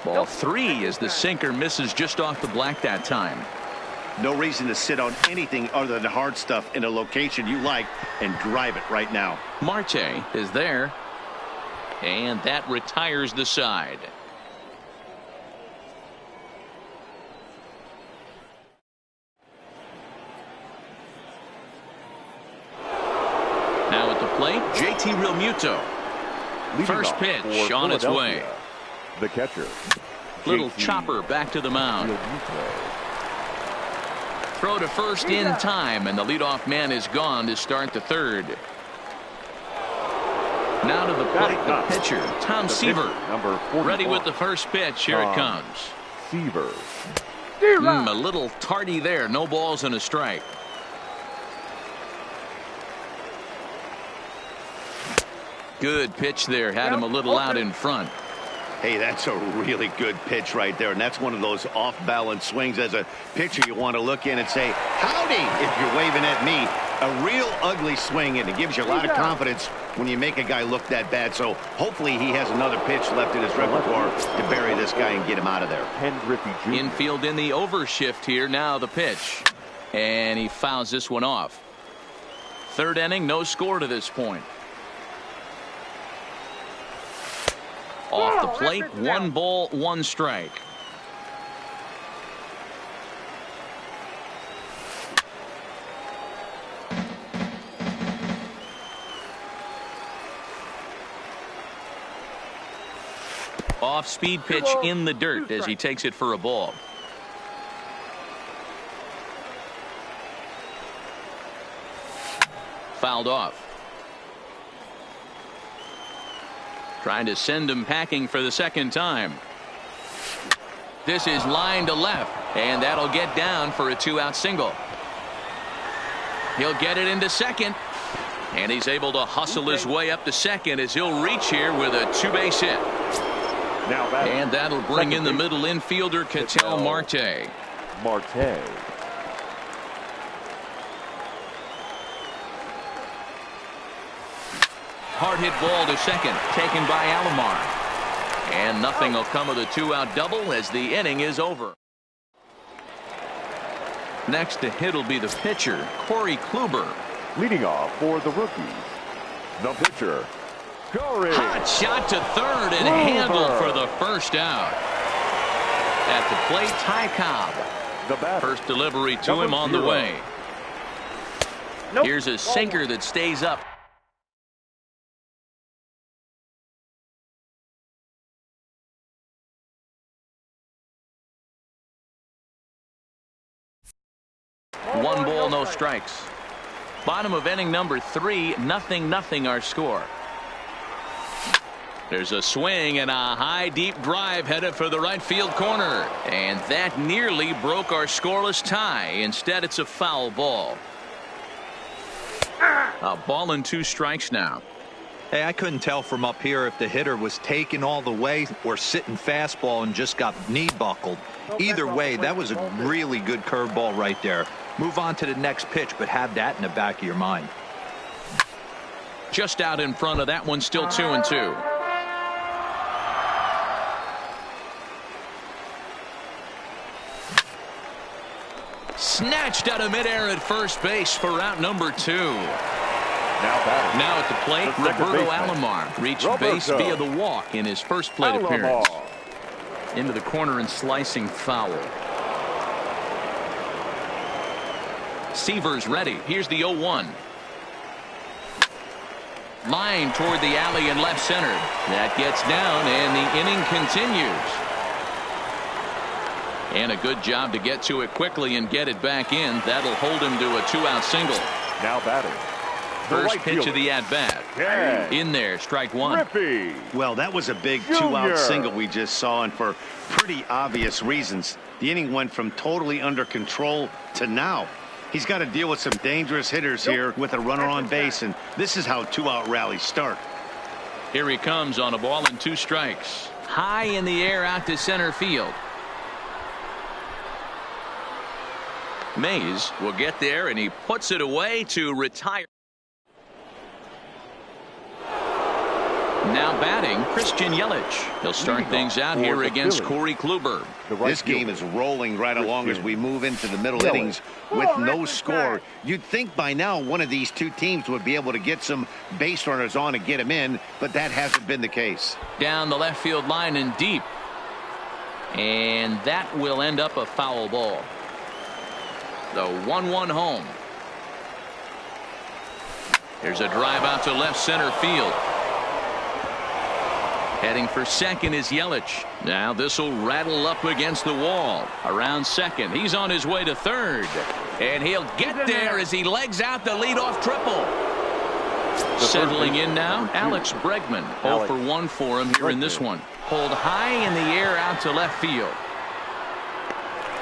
Ball three as the sinker misses just off the black that time. No reason to sit on anything other than hard stuff in a location you like and drive it right now. Marte is there. And that retires the side. Now at the plate, JT Realmuto. First pitch on its way. The catcher. Little chopper back to the mound. Throw to first in time, and the leadoff man is gone to start the third. Now to the plate, the pitcher, Tom Seaver. Ready with the first pitch. Here it comes. Seaver. A little tardy there. No balls and a strike. Good pitch there. Had him a little out in front. Hey, that's a really good pitch right there, and that's one of those off-balance swings. As a pitcher, you want to look in and say, howdy, if you're waving at me. A real ugly swing, and it gives you a lot of confidence when you make a guy look that bad. So hopefully he has another pitch left in his repertoire to bury this guy and get him out of there. Infield in the overshift here. Now the pitch. And he fouls this one off. Third inning, no score to this point. Off the plate, 1 ball, 1 strike. Off-speed pitch in the dirt as he takes it for a ball. Fouled off. Trying to send him packing for the second time. This is line to left, and that'll get down for a 2-out single. He'll get it into second, and he's able to hustle his way up to second as he'll reach here with a 2-base hit. And that'll bring in the middle infielder, Ketel Marte. Hard hit ball to second, taken by Alomar. And nothing will come of the 2-out double as the inning is over. Next to hit will be the pitcher, Corey Kluber. Leading off for the rookies, the pitcher, Corey. Hot shot to third and handled for the first out. At the plate, Ty Cobb. The batter, First delivery to him on the way. Here's a sinker that stays up. One ball, no strikes. Bottom of inning number 3, 0-0 our score. There's a swing and a high deep drive headed for the right field corner, and that nearly broke our scoreless tie. Instead, it's a foul ball. A ball and 2 strikes now. Hey, I couldn't tell from up here if the hitter was taking all the way or sitting fastball and just got knee buckled. Either way, that was a really good curveball right there. Move on to the next pitch, but have that in the back of your mind. Just out in front of that one, still 2-2. Snatched out of midair at first base for out number 2. Now at the plate, Roberto Alomar reached base via the walk in his first plate appearance. Into the corner and slicing foul. Seaver's ready. Here's the 0-1. Line toward the alley and left center. That gets down, and the inning continues. And a good job to get to it quickly and get it back in. That'll hold him to a 2-out single. Now batting. First pitch of the at-bat. In there, strike 1. Well, that was a big 2-out single we just saw, and for pretty obvious reasons. The inning went from totally under control to now. He's got to deal with some dangerous hitters here with a runner on base, and this is how 2-out rallies start. Here he comes on a ball and 2 strikes. High in the air out to center field. Mays will get there, and he puts it away to retire. Now batting, Christian Yelich. He'll start things out here against Corey Kluber. This game is rolling right along as we move into the middle innings with no score. You'd think by now one of these two teams would be able to get some base runners on and get them in, but that hasn't been the case. Down the left field line and deep. And that will end up a foul ball. The 1-1 home. There's a drive out to left center field. Heading for second is Yelich. Now this will rattle up against the wall. Around second. He's on his way to third. And he'll get there as he legs out the leadoff triple. Settling in now, Alex Bregman. 0 for 1 for him here in this one. Pulled high in the air out to left field.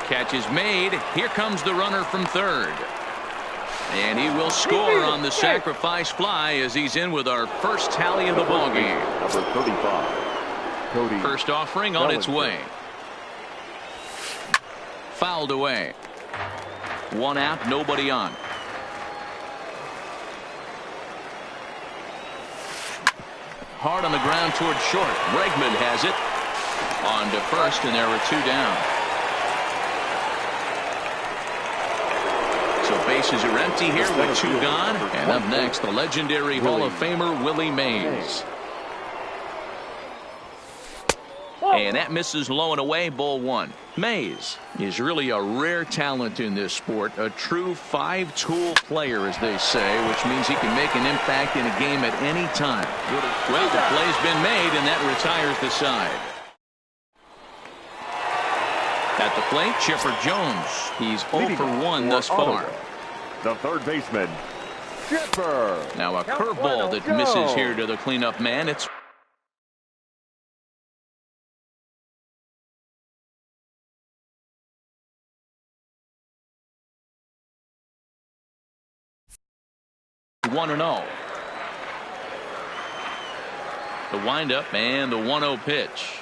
Catch is made. Here comes the runner from third. And he will score on the sacrifice fly as he's in with our first tally of the ballgame. Number 35. Cody. First offering on its way. Fouled away. 1 out, nobody on. Hard on the ground toward short. Bregman has it. On to first, and there were 2 down. So bases are empty here with 2 gone. And up next, the legendary Hall of Famer Willie Mays. And that misses low and away, ball 1. Mays is really a rare talent in this sport. A true 5-tool player, as they say, which means he can make an impact in a game at any time. Well, the play's been made, and that retires the side. At the plate, Chipper Jones. He's 0 for 1 thus far. The third baseman, Chipper. Now a curveball that misses here to the cleanup man. It's one and 0. The windup and the 1-0 pitch.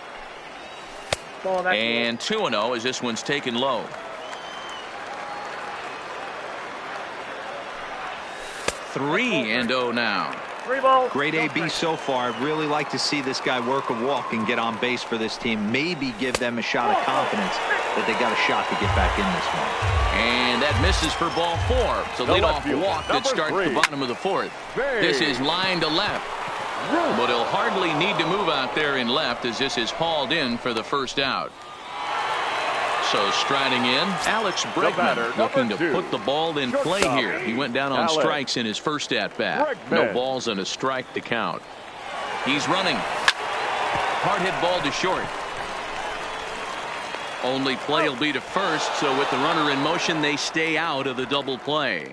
And 2-0 as this one's taken low. 3-0 now. 3 balls. Great AB so far. I'd really like to see this guy work a walk and get on base for this team. Maybe give them a shot of confidence that they got a shot to get back in this one. And that misses for ball 4. So lead off walk that starts the bottom of the 4th. This is line to left. But he'll hardly need to move out there in left as this is hauled in for the first out. So striding in, Alex Bregman looking to put the ball in play here. He went down on strikes in his first at-bat. No balls and a strike to count. He's running. Hard hit ball to short. Only play will be to first, so with the runner in motion, they stay out of the double play.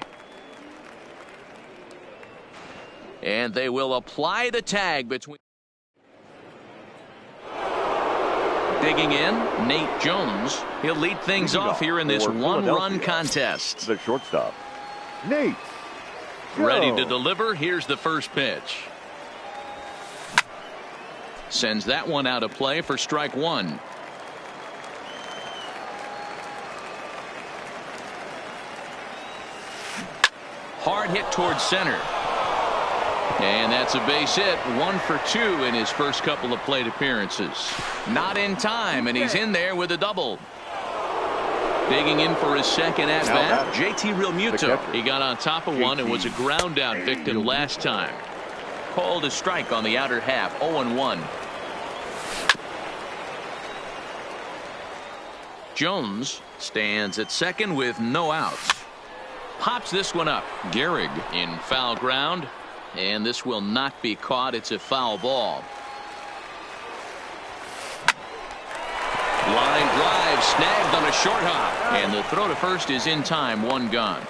And they will apply the tag between. Digging in, Nate Jones. He'll lead things off here in this one-run contest. The shortstop, Nate. Ready to deliver. Here's the first pitch. Sends that one out of play for strike 1. Hard hit towards center. And that's a base hit. 1 for 2 in his first couple of plate appearances. Not in time, and he's in there with a double. Digging in for his second at bat, JT Realmuto. He got on top of one and was a ground out victim last time. Called a strike on the outer half. 0-1. Jones stands at second with no outs. Pops this one up. Gehrig in foul ground. And this will not be caught. It's a foul ball. Line drive snagged on a short hop. And the throw to first is in time. 1 gone.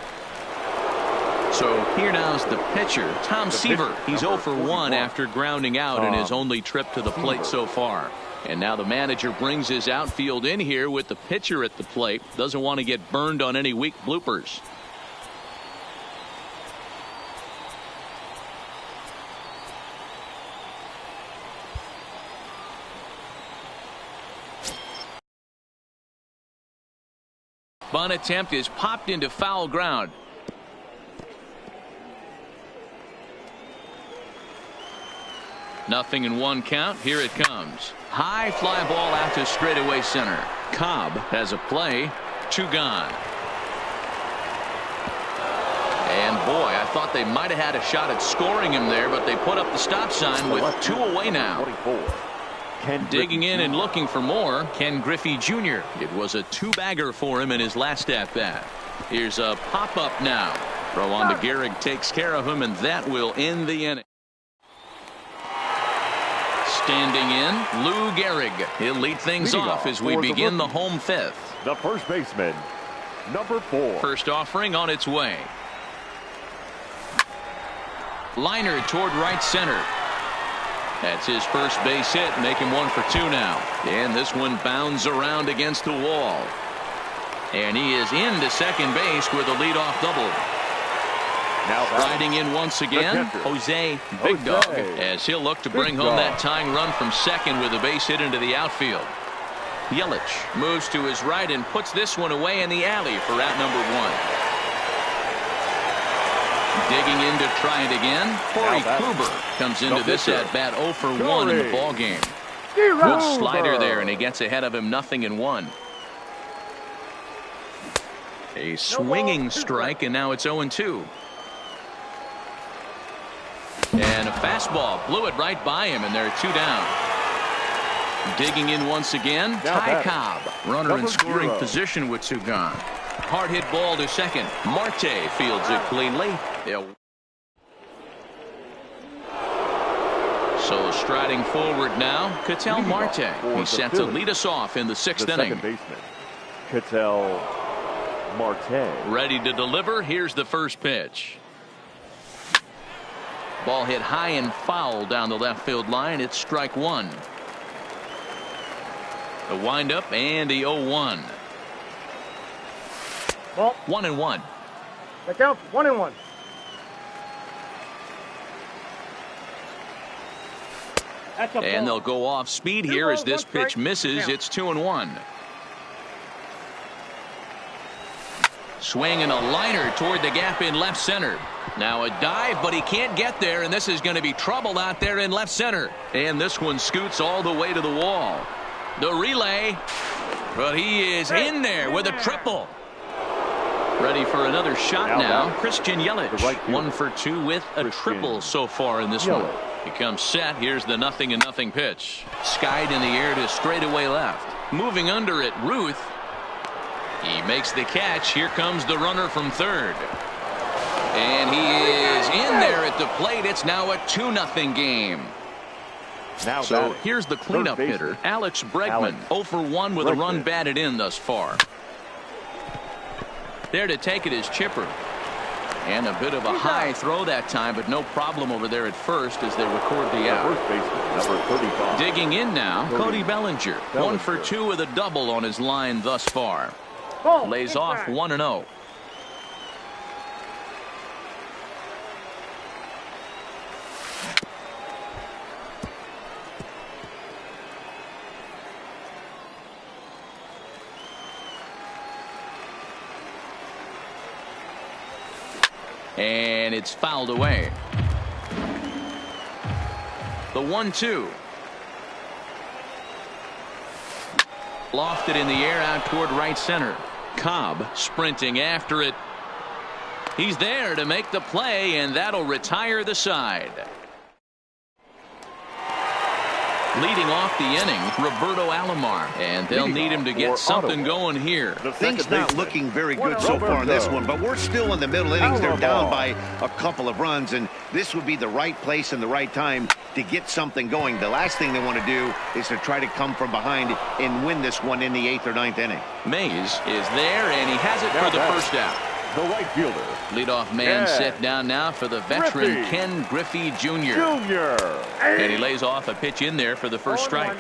So here now's the pitcher, Tom Seaver. He's 0 for 1 after grounding out in his only trip to the plate so far. And now the manager brings his outfield in here with the pitcher at the plate. Doesn't want to get burned on any weak bloopers. Bunt attempt is popped into foul ground. Nothing in 1 count. Here it comes. High fly ball out to straightaway center. Cobb has a play. 2 gone. And boy, I thought they might have had a shot at scoring him there, but they put up the stop sign with 2 away now. Digging in and looking for more, Ken Griffey Jr. It was a 2-bagger for him in his last at-bat. Here's a pop-up now. Throw on to Gehrig takes care of him, and that will end the inning. Standing in, Lou Gehrig. He'll lead things off as we begin the home 5th. The first baseman, number 4. First offering on its way. Liner toward right center. That's his first base hit, make him 1 for 2 now. And this one bounds around against the wall. And he is into second base with a leadoff double. Now riding in once again, Jose Big Dog, as he'll look to bring home that tying run from second with a base hit into the outfield. Yelich moves to his right and puts this one away in the alley for out number 1. Digging in to try it again. Corey Kluber comes into this at-bat 0 for 1 in the ballgame. Good slider there, and he gets ahead of him 0-1. A swinging strike, and now it's 0-2. And a fastball blew it right by him, and there are 2 down. Digging in once again, Ty Cobb. Runner in scoring position with 2 gone. Hard hit ball to second. Marte fields it cleanly. So striding forward now, Ketel Marte. He's set to lead us off in the 6th inning. Ketel Marte. Ready to deliver. Here's the first pitch. Ball hit high and foul down the left field line. It's strike one. The windup and the 0-1. Ball. 1-1. That counts. 1-1. That's a And ball. they'll go off speed here as this pitch misses. It's 2-1. Swing and a liner toward the gap in left center. Now a dive, but he can't get there, and this is going to be trouble out there in left center. And this one scoots all the way to the wall. The relay, but he is in there with a triple. Ready for another shot now. Christian Yelich, right 1 for 2 with a triple so far in this one. He comes set. Here's the 0-0 pitch. Skied in the air to straightaway left. Moving under it, Ruth. He makes the catch. Here comes the runner from third. And he is in there at the plate. It's now a 2-0 game. Now So here's the cleanup hitter, Alex Bregman. 0 for 1 with a run batted in thus far. There to take it is Chipper. And a bit of a high throw that time, but no problem over there at first as they record the out. First baseman, number 35. Digging in now, Cody Bellinger. 1 for 2 with a double on his line thus far. Ball. Lays off 1-0. And it's fouled away. The 1-2. Lofted in the air out toward right center. Cobb sprinting after it. He's there to make the play, and that'll retire the side. Leading off the inning, Roberto Alomar, and they'll need him to get something going here. Things not looking very good so far in this one, but we're still in the middle innings. They're down by a couple of runs, and this would be the right place and the right time to get something going. The last thing they want to do is to try to come from behind and win this one in the 8th or 9th inning. Mays is there, and he has it for the first out. The right fielder. Leadoff man set down now for the veteran Ken Griffey Jr. And he lays off a pitch in there for the first strike.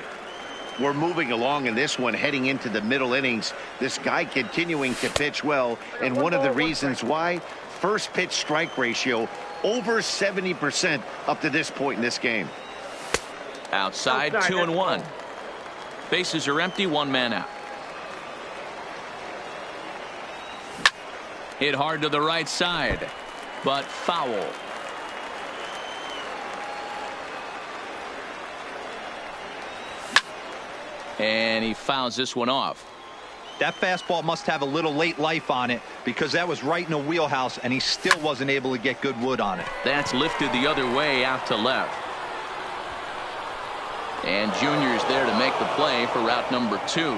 We're moving along in this one, heading into the middle innings. This guy continuing to pitch well, and one of the reasons why, first pitch strike ratio over 70% up to this point in this game. Outside, 2-1. Bases are empty, 1 man out. Hit hard to the right side, but foul. And he fouls this one off. That fastball must have a little late life on it, because that was right in the wheelhouse, and he still wasn't able to get good wood on it. That's lifted the other way out to left. And Junior's there to make the play for route number 2.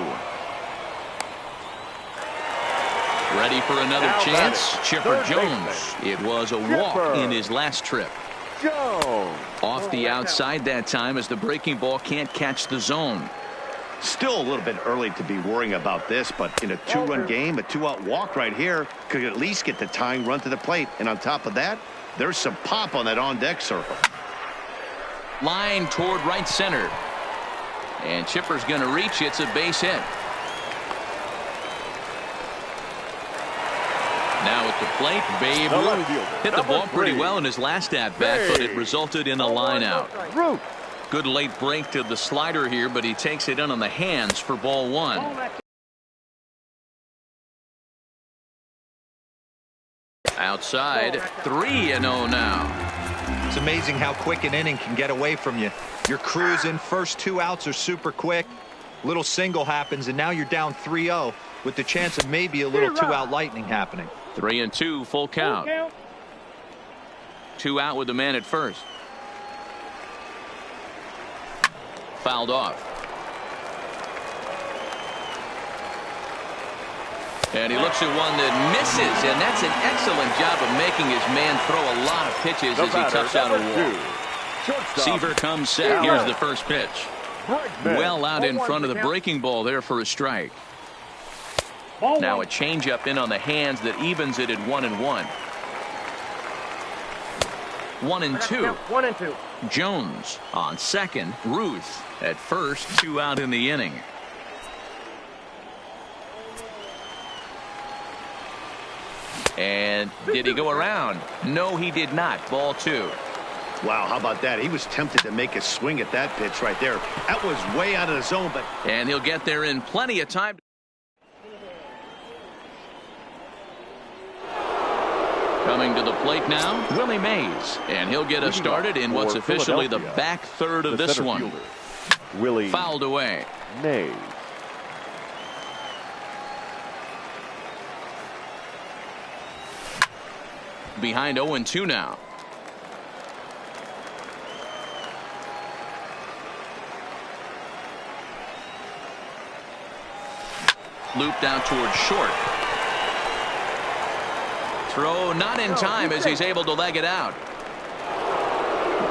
Ready for another chance. Chipper Jones. It was a walk in his last trip. Off the outside that time as the breaking ball can't catch the zone. Still a little bit early to be worrying about this, but in a 2-run game, a 2-out walk right here could at least get the tying run to the plate. And on top of that, there's some pop on that on-deck circle. Line toward right center. And Chipper's going to reach. It's a base hit. Now at the plate, Babe Ruth hit the ball pretty well in his last at-bat, but it resulted in a line out. Good late break to the slider here, but he takes it in on the hands for ball 1. Outside, 3-0 now. It's amazing how quick an inning can get away from you. You're cruising, first 2 outs are super quick. Little single happens, and now you're down 3-0 with the chance of maybe a little 2-out lightning happening. 3-2, full count. 2 out with the man at first. Fouled off. And he looks at one that misses, and that's an excellent job of making his man throw a lot of pitches as he touched out a wall. Seaver comes set. Here's the first pitch. Well out in front of the breaking ball there for a strike. Ball Now one. a changeup in on the hands that evens it at 1-1. 1-2. 1-2. Jones on second. Ruth at first. 2 out in the inning. And did he go around? No, he did not. Ball 2. Wow, how about that? He was tempted to make a swing at that pitch right there. That was way out of the zone, but... And he'll get there in plenty of time. Coming to the plate now, Willie Mays. And he'll get us started in what's officially the back third of this one. Willie Fouled away. Mays. Behind 0-2 now. Looped out towards short. Throw not in time as he's able to leg it out.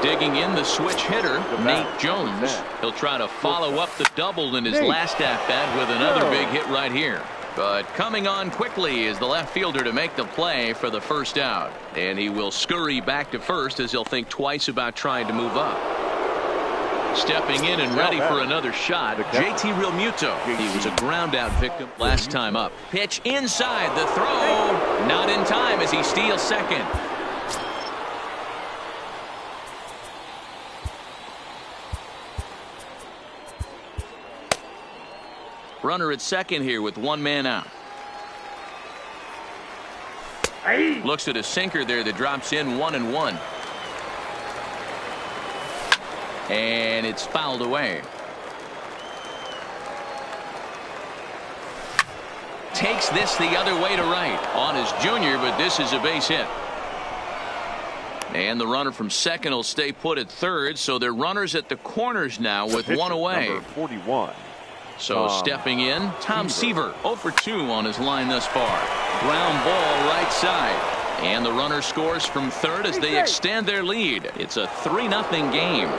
Digging in the switch hitter, Nate Jones. He'll try to follow up the double in his last at-bat with another big hit right here. But coming on quickly is the left fielder to make the play for the first out. And he will scurry back to first as he'll think twice about trying to move up. Stepping in and ready for another shot, JT Realmuto. He was a ground out victim last time up. Pitch inside, the throw. Not in time as he steals second. Runner at second here with 1 man out. Looks at a sinker there that drops in 1-1. And it's fouled away. Takes this the other way to right on his junior, but this is a base hit. And the runner from second will stay put at third, so they're runners at the corners now with 1 away. Number 41. So stepping in, Tom Seaver, 0 for 2 on his line thus far. Ground ball right side. And the runner scores from third as they extend their lead. It's a 3-0 game.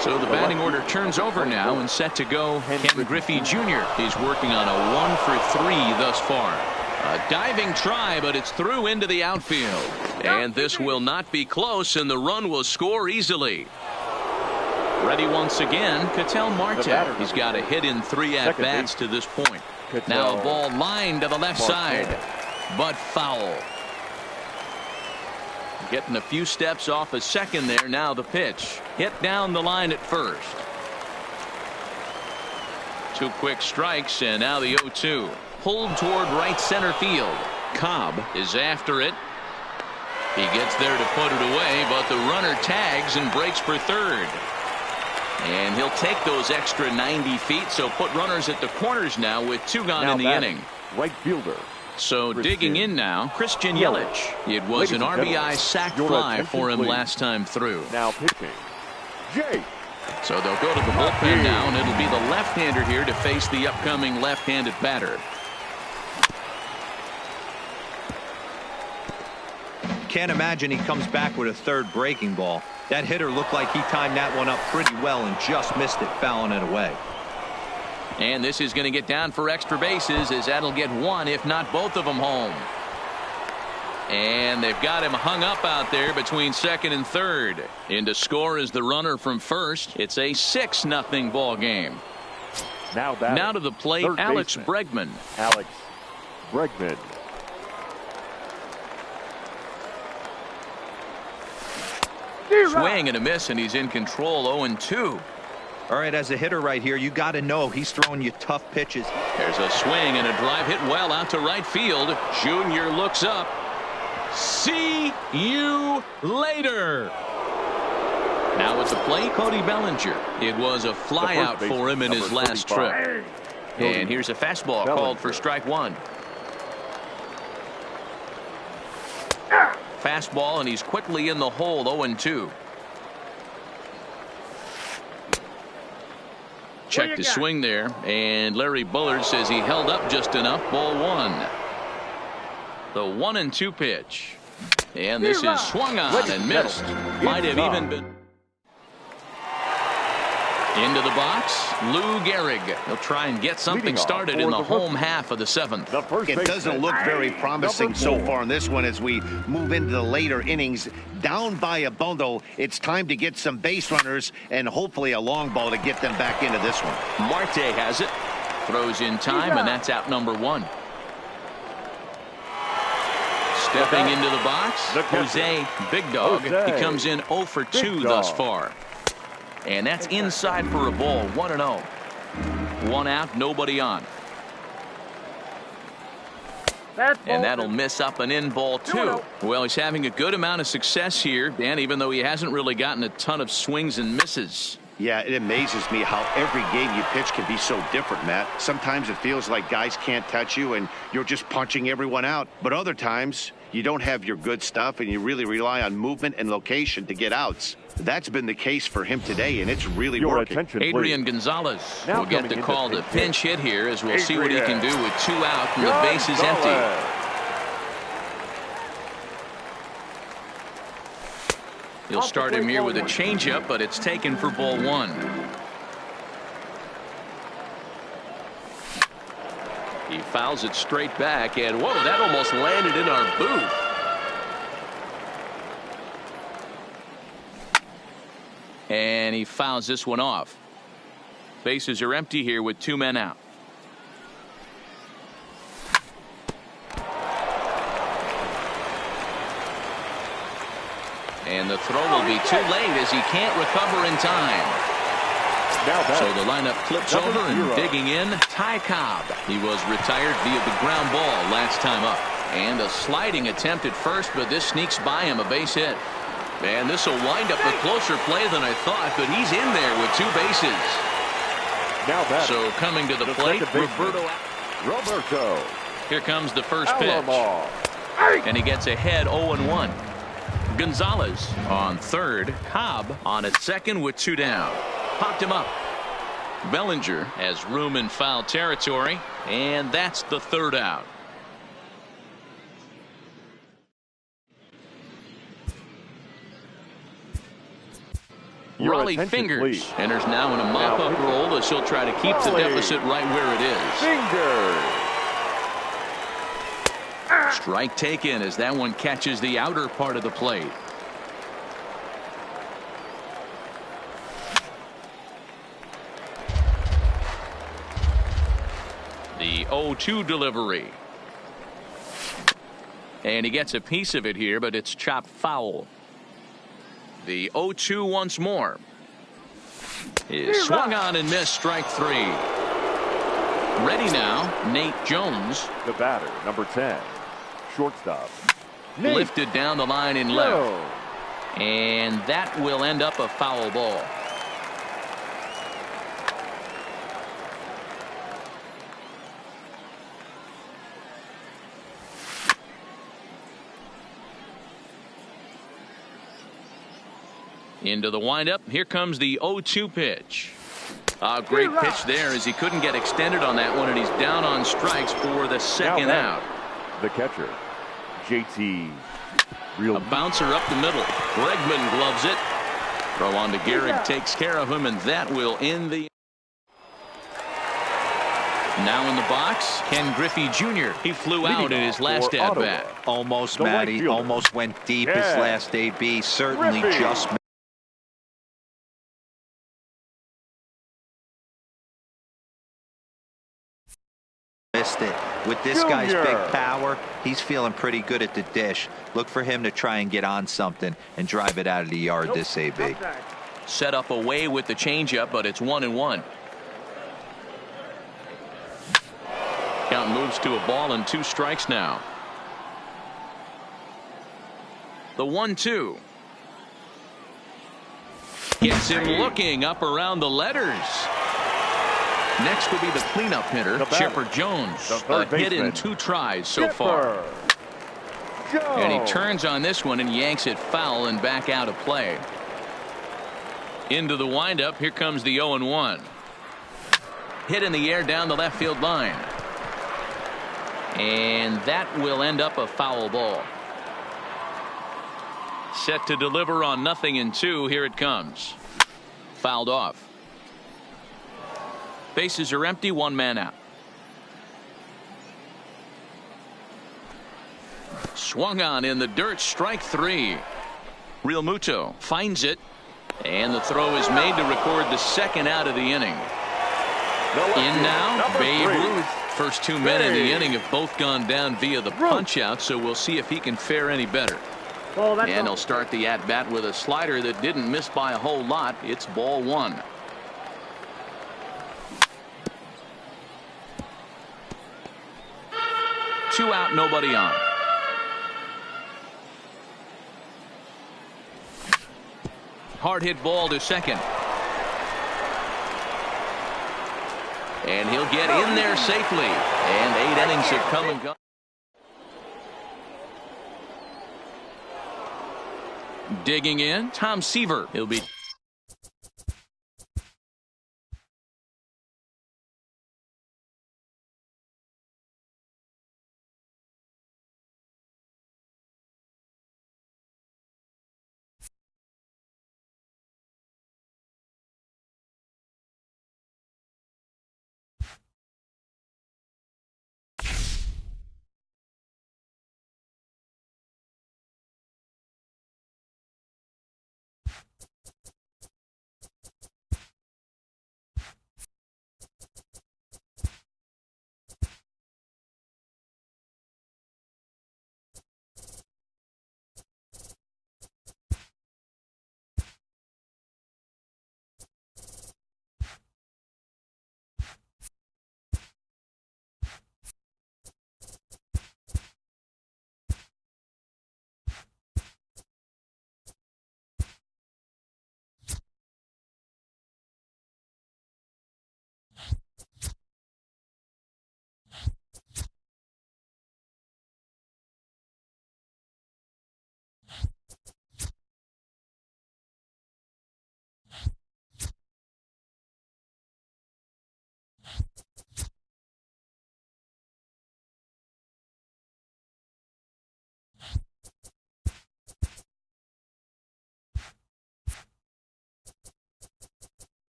So the batting order turns over now and set to go Ken Griffey Jr. He's working on a 1 for 3 thus far. A diving try, but it's through into the outfield. And this will not be close, and the run will score easily. Ready once again, Ketel Marte. He's got a hit in 3 at-bats to this point. Now a ball lined to the left side, but foul. Getting a few steps off a second there. Now the pitch. Hit down the line at first. 2 quick strikes, and now the 0-2. Pulled toward right center field. Cobb is after it. He gets there to put it away, but the runner tags and breaks for third. And he'll take those extra 90 feet, so put runners at the corners now with 2 gone in the inning. Right fielder. So digging in now, Christian Yelich. It was an RBI sac fly for him last time through. Now pitching, Jay. So they'll go to the bullpen now, and it'll be the left-hander here to face the upcoming left-handed batter. Can't imagine he comes back with a third breaking ball. That hitter looked like he timed that one up pretty well and just missed it, fouling it away. And this is going to get down for extra bases, as that'll get 1, if not both of them, home. And they've got him hung up out there between second and third. In to score is the runner from first. It's a 6-0 ball game. Now to the plate, Alex Bregman. Alex Bregman. Swing and a miss, and he's in control. 0-2. All right, as a hitter right here, you got to know he's throwing you tough pitches. There's a swing and a drive hit well out to right field. Junior looks up. See you later. Now at the plate, Cody Bellinger. It was a fly out for him in his last trip. And here's a fastball called for strike 1. Fastball, and he's quickly in the hole. 0-2. Checked his swing there, and Larry Bullard says he held up just enough. Ball 1. The 1-2 pitch, and this is swung on and missed. Might have even been. Into the box, Lou Gehrig. He'll try and get something started in the home half of the 7th. It doesn't look very promising so far in this one as we move into the later innings. Down by a bundle, it's time to get some base runners and hopefully a long ball to get them back into this one. Marte has it. Throws in time, and that's out number 1. Stepping into the box, Jose Big Dog. He comes in 0 for 2 thus far. And that's inside for a ball, 1-0. 1 out, nobody on. And that'll miss up an in ball, too. Well, he's having a good amount of success here, Dan, even though he hasn't really gotten a ton of swings and misses. Yeah, it amazes me how every game you pitch can be so different, Matt. Sometimes it feels like guys can't touch you and you're just punching everyone out. But other times, you don't have your good stuff and you really rely on movement and location to get outs. That's been the case for him today, and it's really working. Adrian Gonzalez will get the call to pinch hit here as we'll see what he can do with 2 out and the base is empty. He'll start him here with a changeup, but it's taken for ball 1. He fouls it straight back, and whoa, that almost landed in our booth. And he fouls this one off. Bases are empty here with 2 men out. And the throw will be too late as he can't recover in time. So the lineup flips over and digging in, Ty Cobb. He was retired via the ground ball last time up. And a sliding attempt at first, but this sneaks by him, a base hit. And this will wind up a closer play than I thought, but he's in there with 2 bases. So coming to the plate, Roberto. Here comes the first pitch. And he gets ahead 0-1. Gonzalez on third. Cobb on at second with 2 down. Popped him up. Bellinger has room in foul territory, and that's the 3rd out. Raleigh Fingers enters now in a mop-up role as he'll try to keep the deficit right where it is. Strike taken as that one catches the outer part of the plate. The 0-2 delivery. And he gets a piece of it here, but it's chopped foul. The 0-2 once more. Is swung on and missed, strike 3. Ready now, Nate Jones. The batter, number 10, shortstop. Lifted down the line in left. And that will end up a foul ball. Into the windup. Here comes the 0-2 pitch. A great pitch there as he couldn't get extended on that one, and he's down on strikes for the 2nd out. The catcher, JT. A bouncer up the middle. Bregman gloves it. Throw on to Gehrig, takes care of him, and that will end the. Now in the box, Ken Griffey Jr. He flew out in his last at bat. Almost, Matty. Almost went deep his last AB. Certainly just missed it. With this guy's big power, he's feeling pretty good at the dish. Look for him to try and get on something and drive it out of the yard this AB. Set up away with the changeup, but it's 1-1. Count moves to a ball and 2 strikes now. The 1-2. Gets him looking up around the letters. Next will be the cleanup hitter, Chipper Jones. A hit in 2 tries so far. And he turns on this one and yanks it foul and back out of play. Into the windup. Here comes the 0-1. Hit in the air down the left field line. And that will end up a foul ball. Set to deliver on 0-2. Here it comes. Fouled off. Bases are empty, one man out. Swung on in the dirt, strike 3. Real Muto finds it, and the throw is made to record the second out of the inning. In now, Babe Ruth. First 2 men in the inning have both gone down via the punch out, so we'll see if he can fare any better. And he'll start the at bat with a slider that didn't miss by a whole lot. It's ball 1. Two out, nobody on. Hard hit ball to second. And he'll get in there safely. And 8 innings have come and gone. Digging in, Tom Seaver. He'll be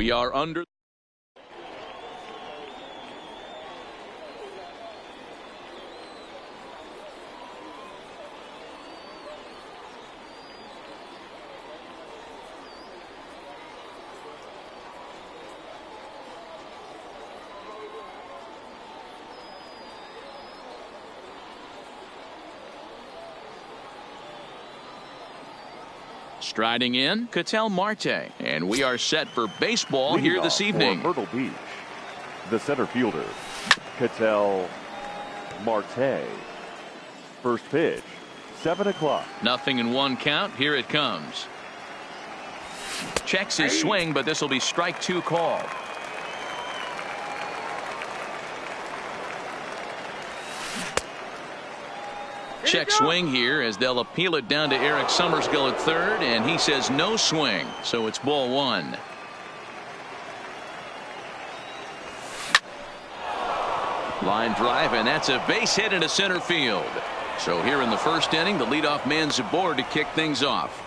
We are under. Striding in, Ketel Marte. And we are set for baseball Leading here this off evening. for Myrtle Beach, the center fielder, Ketel Marte. First pitch, 7 o'clock. Nothing in one count. Here it comes. Checks his swing, but this will be strike 2 called. Check swing here as they'll appeal it down to Eric Summersgill at third, and he says no swing, so it's ball 1. Line drive, and that's a base hit into center field. So here in the first inning, the leadoff man's aboard to kick things off.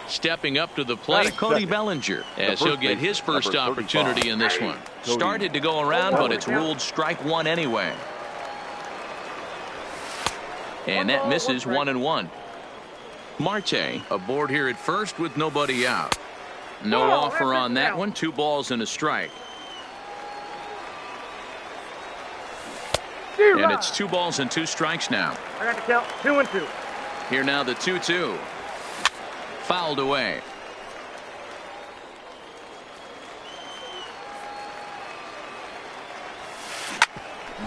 Stepping up to the plate, Cody Bellinger, as he'll get his first opportunity in this one. Started to go around, but it's ruled strike 1 anyway. And that misses 1-1. Marte aboard here at first with nobody out. No offer on that one. 2 balls and a strike. And it's 2 balls and 2 strikes now. I got to count 2-2. Here now the 2-2. Fouled away.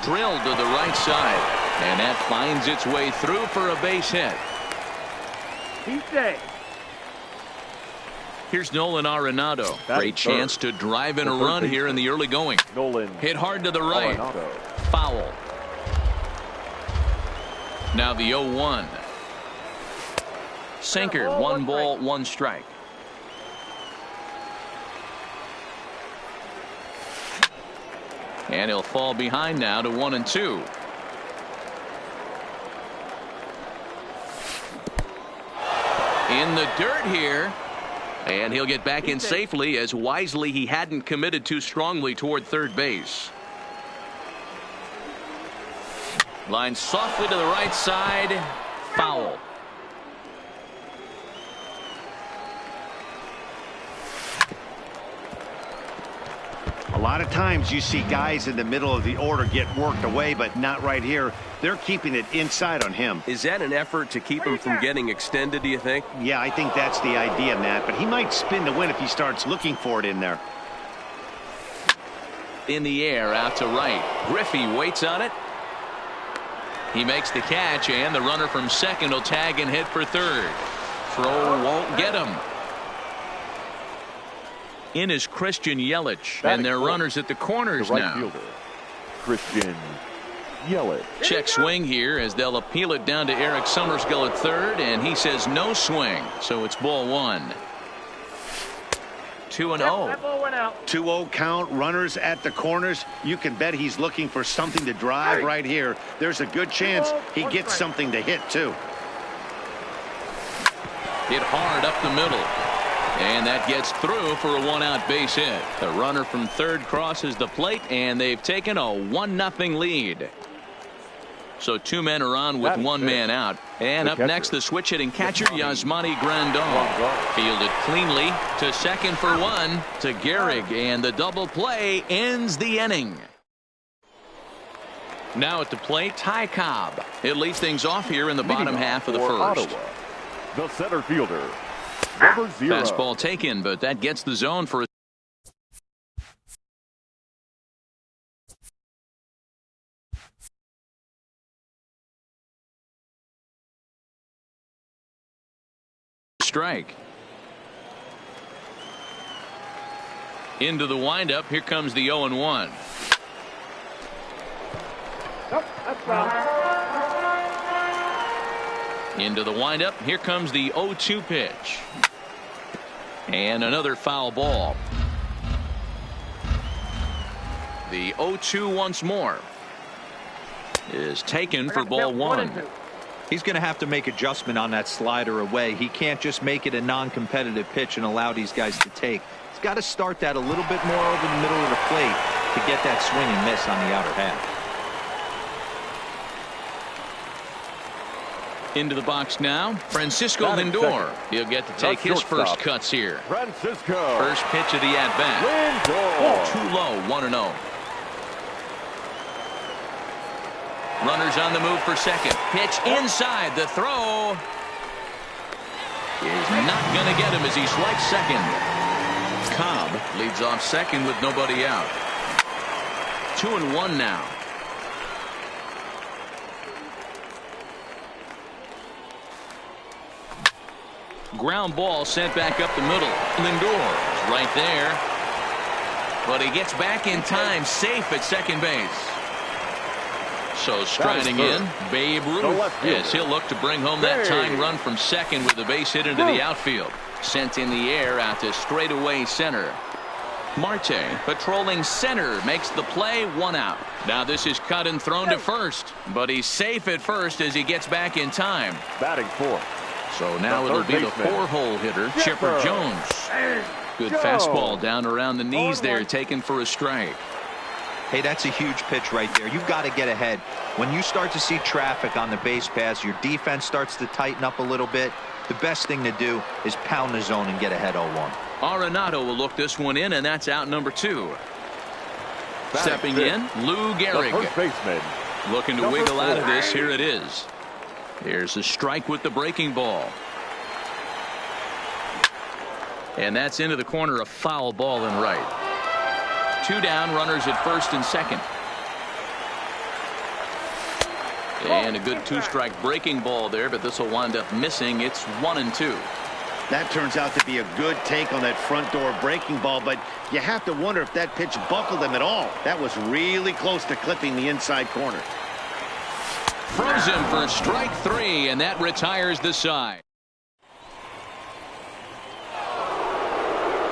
Drilled to the right side. And that finds its way through for a base hit. Here's Nolan Arenado. Great chance to drive in a run here in the early going. Nolan hit hard to the right. Arenado. Foul. Now the 0-1. Sinker. 1 ball, 1 strike. And he'll fall behind now to 1-2. In the dirt here, and he'll get back in safely, as wisely he hadn't committed too strongly toward third base. Line softly to the right side. Foul. A lot of times you see guys in the middle of the order get worked away, but not right here. They're keeping it inside on him. Is that an effort to keep him from getting extended, do you think? Yeah, I think that's the idea, Matt, but he might spin to win if he starts looking for it in there. In the air, out to right. Griffey waits on it. He makes the catch, and the runner from second will tag and hit for third. Throw won't get him. In is Christian Yelich, and their runners at the corners the right now. Fielder, Christian Yelich. Check swing here as they'll appeal it down to Eric Summersgill at third, and he says no swing, so it's ball 1. 2-0. That ball went out. 2-0 count, runners at the corners. You can bet he's looking for something to drive right here. There's a good chance he gets something to hit too. Hit hard up the middle. And that gets through for a 1-out base hit. The runner from third crosses the plate, and they've taken a 1-0 lead. So 2 men are on with 1 man out. And up next, the switch hitting catcher, Yasmani Grandal. Fielded cleanly to second for 1 to Gehrig, and the double play ends the inning. Now at the plate, Ty Cobb. It leads things off here in the bottom half of the first. Ottawa, the center fielder, number 0. Fastball taken, but that gets the zone for a strike. Into the windup. Here comes the 0-1. Nope, that's foul. Into the windup. Here comes the 0-2 pitch. And another foul ball. The 0-2 once more is taken for ball 1. He's going to have to make adjustment on that slider away. He can't just make it a non-competitive pitch and allow these guys to take. He's got to start that a little bit more over the middle of the plate to get that swing and miss on the outer half. Into the box now, Francisco Lindor. He'll get to take his first cuts here. Francisco. First pitch of the at-bat. Lindor. Too low, 1-0. Runners on the move for second. Pitch inside. The throw is not going to get him as he swipes second. Cobb leads off second with nobody out. 2-1 now. Ground ball sent back up the middle. Lindor is right there. But he gets back in time, safe at second base. So striding in, Babe Ruth, as he'll look to bring home that tying run from second with a base hit into the outfield. Sent in the air out to straightaway center. Marte patrolling center makes the play, 1 out. Now this is cut and thrown to first, but he's safe at first as he gets back in time. Batting fourth. So now it'll be the 4-hole hitter, Chipper Jones. Good fastball down around the knees there, taken for a strike. Hey, that's a huge pitch right there. You've got to get ahead. When you start to see traffic on the base pass, your defense starts to tighten up a little bit. The best thing to do is pound the zone and get ahead 0-1. Arenado will look this one in, and that's out number 2. Stepping in, Lou Gehrig. First baseman. Looking to wiggle out of this. Here it is. Here's a strike with the breaking ball. And that's into the corner, a foul ball and right. 2 down, runners at first and second. And a good 2-strike breaking ball there, but this will wind up missing. It's 1-2. That turns out to be a good take on that front door breaking ball, but you have to wonder if that pitch buckled him at all. That was really close to clipping the inside corner. Throws him for strike 3, and that retires the side.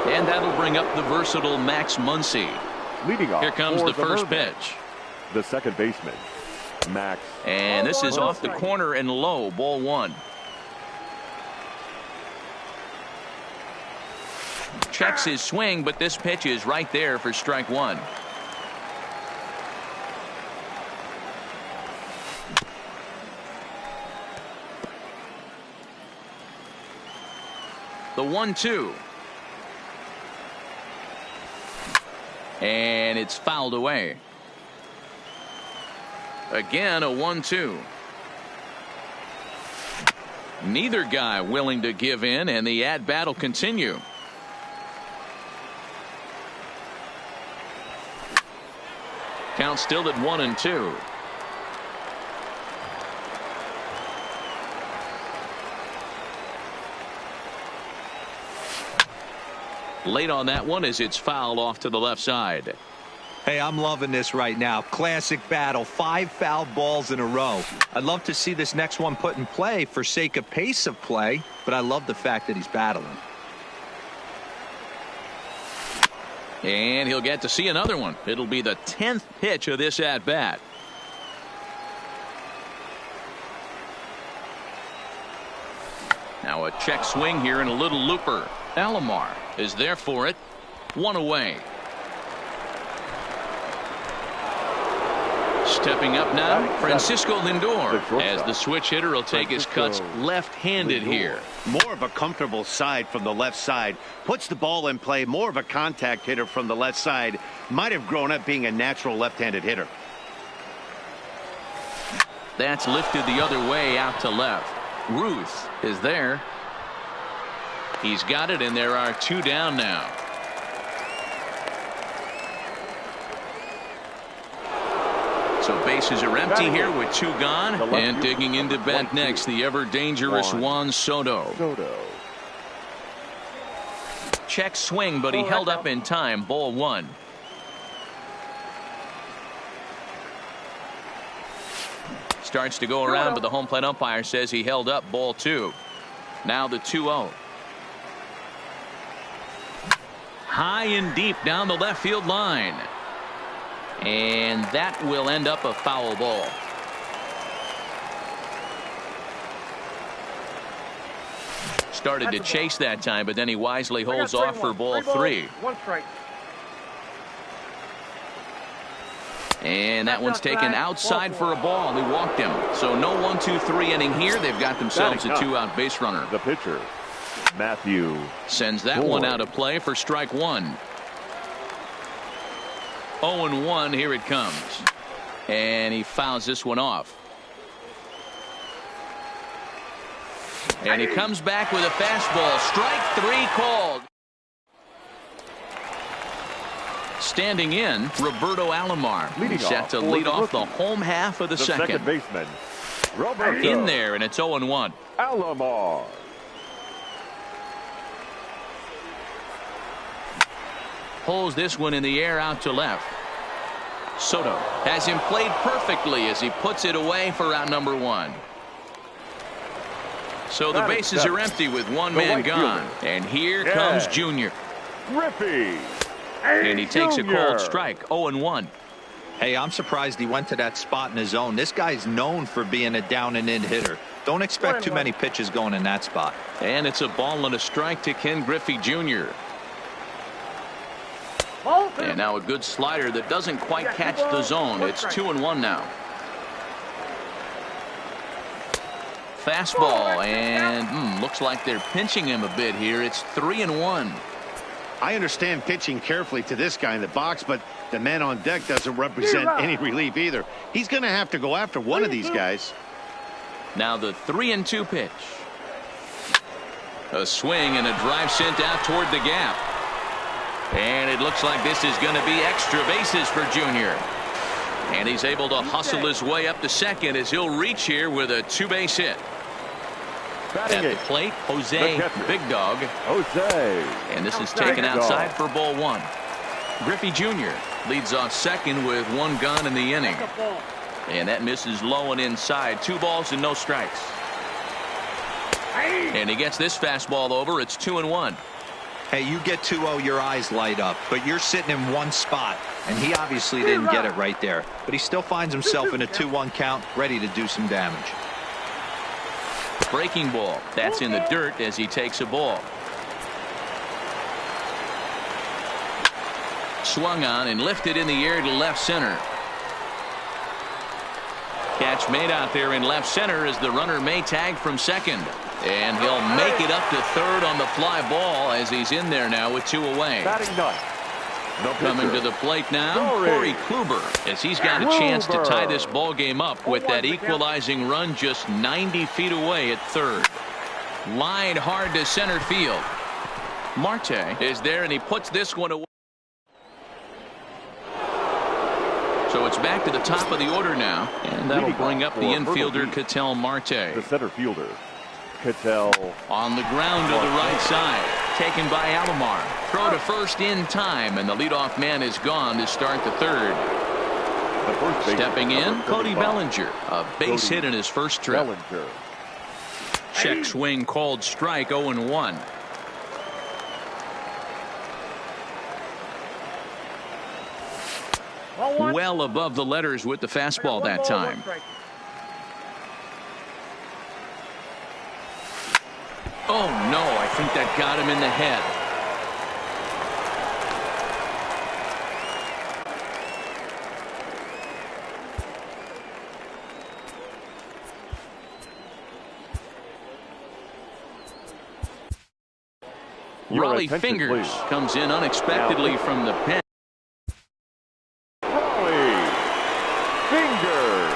And that'll bring up the versatile Max Muncy. Leading off. Here comes the first Merman. pitch. The second baseman, Max. And this is off the corner and low, ball 1. Checks his swing, but this pitch is right there for strike 1. The 1-2. And it's fouled away. Again, a 1-2. Neither guy willing to give in, and the at-bat will continue. Count still at 1-2. Late on that one as it's fouled off to the left side. Hey, I'm loving this right now. Classic battle. 5 foul balls in a row. I'd love to see this next one put in play for sake of pace of play, but I love the fact that he's battling. And he'll get to see another one. It'll be the 10th pitch of this at-bat. Now a check swing here and a little looper. Alomar is there for it. 1 away. Stepping up now, Francisco Lindor, as the switch hitter will take his cuts left-handed here. More of a comfortable side from the left side. Puts the ball in play. More of a contact hitter from the left side. Might have grown up being a natural left-handed hitter. That's lifted the other way out to left. Ruth is there. He's got it, and there are 2 down now. So bases are empty here with 2 gone. And digging into bat next, the ever-dangerous Juan Soto. Check swing, but he held up in time. Ball 1. Starts to go around, but the home plate umpire says he held up. Ball 2. Now the 2-0. High and deep down the left field line. And that will end up a foul ball. Started to chase that time, but then he wisely holds off for ball 3. 1 strike. And that one's taken outside for a ball. He walked him. So no 1-2-3 inning here. They've got themselves a 2-out base runner. The pitcher, Matthew. Sends that one out of play for strike 1. 0-1, here it comes. And he fouls this one off. And he comes back with a fastball. Strike 3 called. Standing in, Roberto Alomar. Set to lead off the home half of the second. Baseman, Roberto In there, and it's 0-1. Alomar. Pulls this one in the air out to left. Soto has him played perfectly as he puts it away for out number 1. So the bases are empty with one man gone. And here comes Junior. Griffey. And he takes a cold strike. 0-1. Hey, I'm surprised he went to that spot in his zone. This guy's known for being a down and in hitter. Don't expect too many pitches going in that spot. And it's a ball and a strike to Ken Griffey Jr. And now a good slider that doesn't quite catch the zone. It's 2-1 now. Fastball, and looks like they're pinching him a bit here. It's 3-1. I understand pitching carefully to this guy in the box, but the man on deck doesn't represent any relief either. He's going to have to go after one of these guys. Now the 3-2 pitch. A swing and a drive sent out toward the gap. And it looks like this is going to be extra bases for Junior. And he's able to hustle his way up to second as he'll reach here with a 2-base hit. At the plate, Jose Big Dog. Jose. And this is taken outside for ball 1. Griffey Jr. leads off second with 1 gun in the inning. And that misses low and inside. 2 balls and no strikes. And he gets this fastball over. It's 2-1. Hey, you get 2-0, your eyes light up, but you're sitting in one spot, and he obviously didn't get it right there. But he still finds himself in a 2-1 count, ready to do some damage. Breaking ball. That's in the dirt as he takes a ball. Swung on and lifted in the air to left center. Catch made out there in left center as the runner may tag from second. And he'll make it up to third on the fly ball as he's in there now with 2 away. Batting ninth. Coming to the plate now, Corey Kluber, as he's got a chance to tie this ball game up with that equalizing run just 90 feet away at third. Lined hard to center field. Marte is there, and he puts this one away. So it's back to the top of the order now, and that'll bring up the infielder Ketel Marte. The center fielder, Ketel. On the ground to the right side, taken by Alomar. Throw to first in time, and the leadoff man is gone to start the third. Stepping in, Cody Bellinger, a base hit in his first trip. Bellinger. Check swing called strike. 0-1. Well above the letters with the fastball that time. Oh no, I think that got him in the head. Raleigh Fingers comes in unexpectedly from the pen. Raleigh Fingers.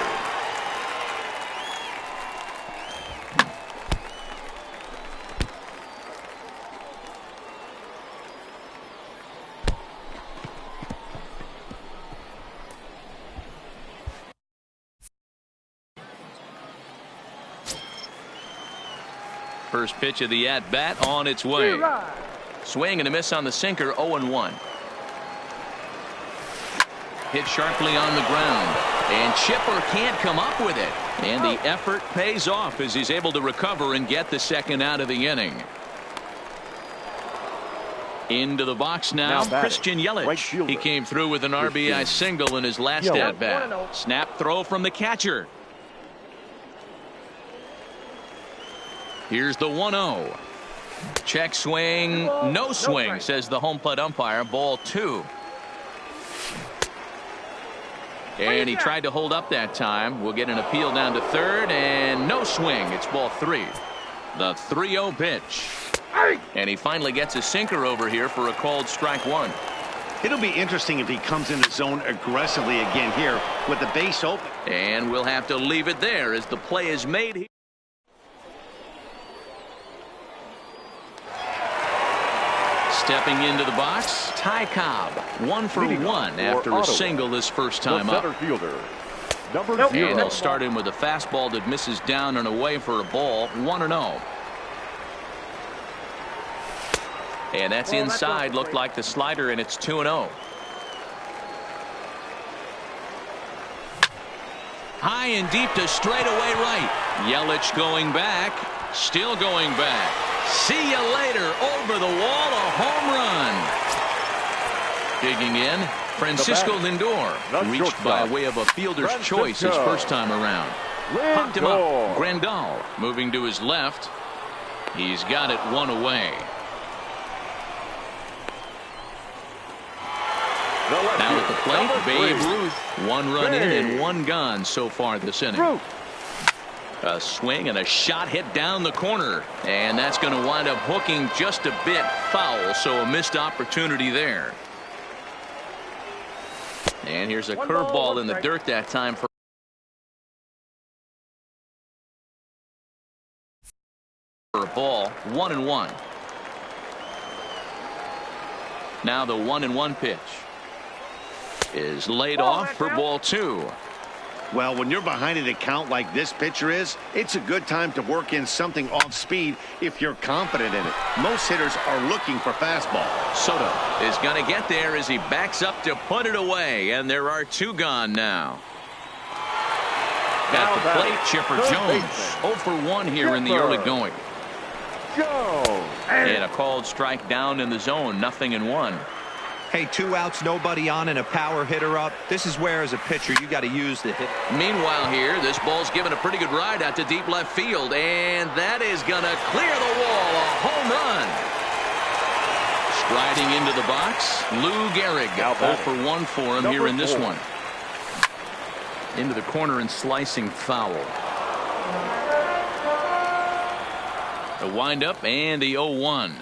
First pitch of the at-bat on its way. Swing and a miss on the sinker. 0-1. Hit sharply on the ground, and Chipper can't come up with it. And the effort pays off as he's able to recover and get the second out of the inning. Into the box now, Christian Yelich. He came through with an RBI single in his last at-bat. Snap throw from the catcher. Here's the 1-0. Check swing, no swing, says the home plate umpire. Ball 2. And he tried to hold up that time. We'll get an appeal down to third, and no swing. It's ball 3. The 3-0 pitch. And he finally gets a sinker over here for a called strike 1. It'll be interesting if he comes in the zone aggressively again here with the base open. And we'll have to leave it there as the play is made here. Stepping into the box, Ty Cobb, 1 for 1 after a single this first time up. Center fielder, number And 0. they'll start in with a fastball that misses down and away for a ball, 1-0. And that's inside, looked like the slider, and it's 2-0. High and deep to straightaway right. Yelich going back, still going back. See you later, over the wall, a home run. Digging in, Francisco Lindor, reached by way of a fielder's choice his first time around. Popped him up. Grandal moving to his left. He's got it 1 away. Now at the plate, Babe Ruth. 1 run in and 1 gone so far this inning. A swing and a shot hit down the corner, and that's going to wind up hooking just a bit foul, so a missed opportunity there. And here's a curveball in the dirt that time for a ball. 1-1. Now the 1-1 pitch is laid off for ball 2. Well, when you're behind an account like this pitcher is, it's a good time to work in something off speed if you're confident in it. Most hitters are looking for fastball. Soto is going to get there as he backs up to put it away, and there are 2 gone now. At the plate, Chipper Jones 0 for 1 here in the early going. And a called strike down in the zone, 0-1. Hey, 2 outs, nobody on, and a power hitter up. This is where, as a pitcher, you got to use the hit. Meanwhile here, this ball's given a pretty good ride out to deep left field, and that is going to clear the wall. A home run. Striding into the box, Lou Gehrig. 0 for 1 for him here in this one. Into the corner and slicing foul. The windup and the 0-1.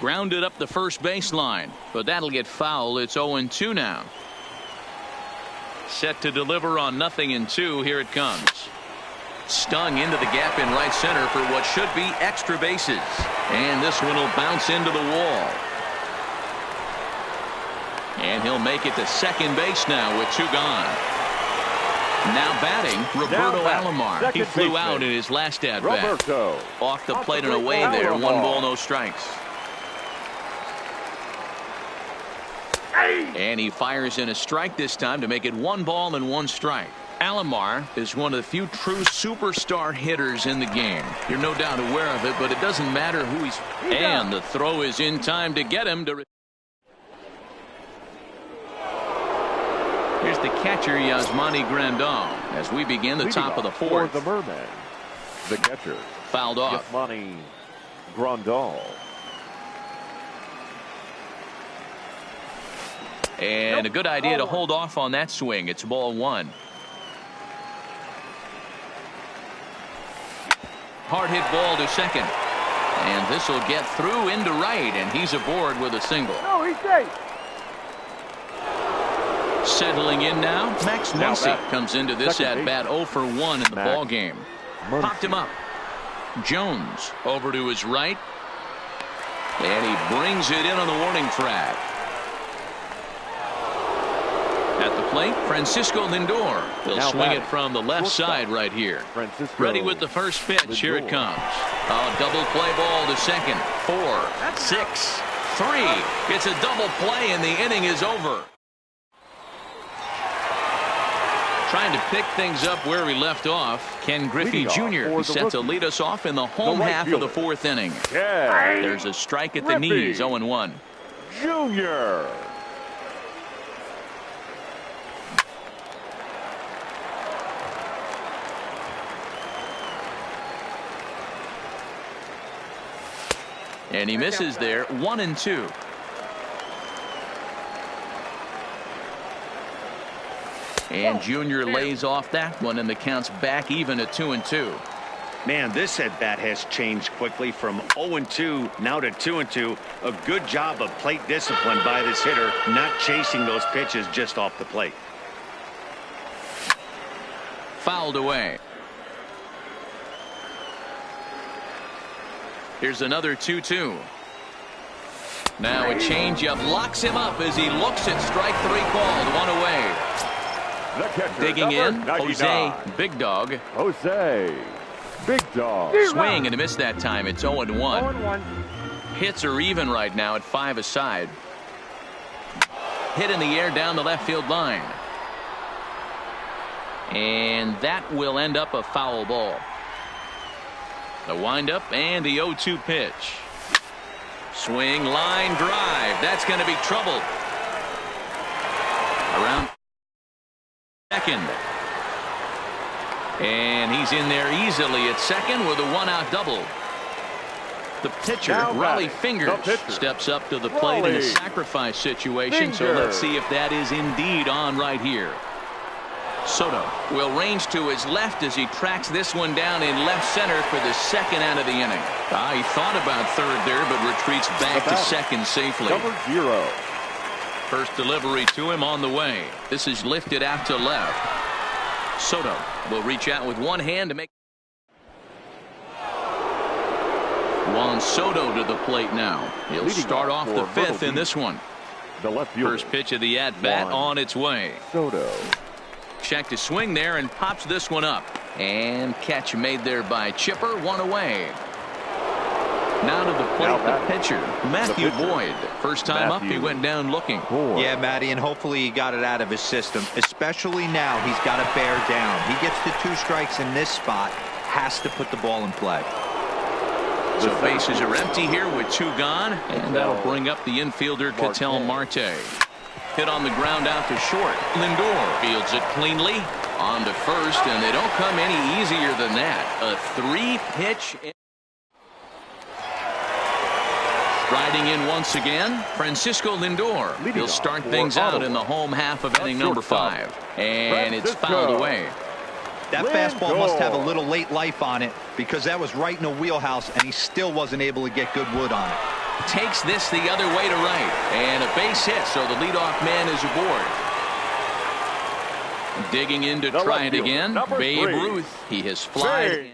Grounded up the first baseline, but that'll get foul. It's 0-2 now. Set to deliver on 0-2. Here it comes. Stung into the gap in right center for what should be extra bases. And this one will bounce into the wall. And he'll make it to second base now with 2 gone. Now batting, Roberto Alomar. He flew out in his last at-bat. Off the plate and away there. 1 ball, no strikes. And he fires in a strike this time to make it 1 ball and 1 strike. Alomar is one of the few true superstar hitters in the game. You're no doubt aware of it, but it doesn't matter who he's. And the throw is in time to get him to. Here's the catcher, Yasmani Grandal, as we begin the top of the 4th. For the Mermen, the catcher, fouled off. Yasmani Grandal. And a good idea to hold off on that swing. It's ball 1. Hard hit ball to second. And this will get through into right, and he's aboard with a single. No, he's safe. Settling in now, Max Muncy comes into this at-bat 0 for 1 in the ball game. Popped him up. Jones over to his right. And he brings it in on the warning track. At the plate, Francisco Lindor. They'll swing it from the left side right here. Ready with the first pitch. Here it comes. A double play ball to second. 4, 6, 3. It's a double play and the inning is over. Trying to pick things up where we left off. Ken Griffey Jr. set to lead us off in the home half of the 4th inning. There's a strike at the knees. 0-1. Junior. And he misses there, 1-2. And Junior lays off that one, and the count's back even at 2-2. Man, this at-bat has changed quickly from 0-2 now to 2-2. A good job of plate discipline by this hitter, not chasing those pitches just off the plate. Fouled away. Here's another 2-2. Now a changeup locks him up as he looks at strike three called. One away. The catcher, Digging in, 99. Jose Big Dog. Jose Big Dog. Swing and a miss that time. It's 0-1. 0-1. Hits are even right now at 5 aside. Hit in the air down the left field line. And that will end up a foul ball. The windup and the 0-2 pitch. Swing, line, drive. That's going to be trouble. Around second. And he's in there easily at second with a one-out double. The pitcher, Raleigh Fingers, steps up to the plate in a sacrifice situation. So let's see if that is indeed on right here. Soto will range to his left as he tracks this one down in left center for the second out of the inning. He thought about third there, but retreats back to second safely. Number 0. First delivery to him on the way. This is lifted out to left. Soto will reach out with one hand to make. Juan Soto to the plate now. He'll start off the fifth in this one. The left fielder. First pitch of the at-bat on its way. Soto. Check to swing there and pops this one up. And catch made there by Chipper. One away. Now to the plate, the pitcher, Matthew Boyd. First time up, he went down looking. Yeah, Matty, and hopefully he got it out of his system. Especially now, he's got to bear down. He gets the 2 strikes in this spot, has to put the ball in play. So bases are empty here with 2 gone, and that'll bring up the infielder Ketel Marte. Hit on the ground out to short. Lindor fields it cleanly on to first, and they don't come any easier than that. A 3-pitch. Riding in once again, Francisco Lindor. He'll start things out in the home half of inning number 5. And it's fouled away. That fastball must have a little late life on it because that was right in the wheelhouse, and he still wasn't able to get good wood on it. Takes this the other way to right. And a base hit, so the leadoff man is aboard. Digging in to try it again. Babe Ruth. He has flied in.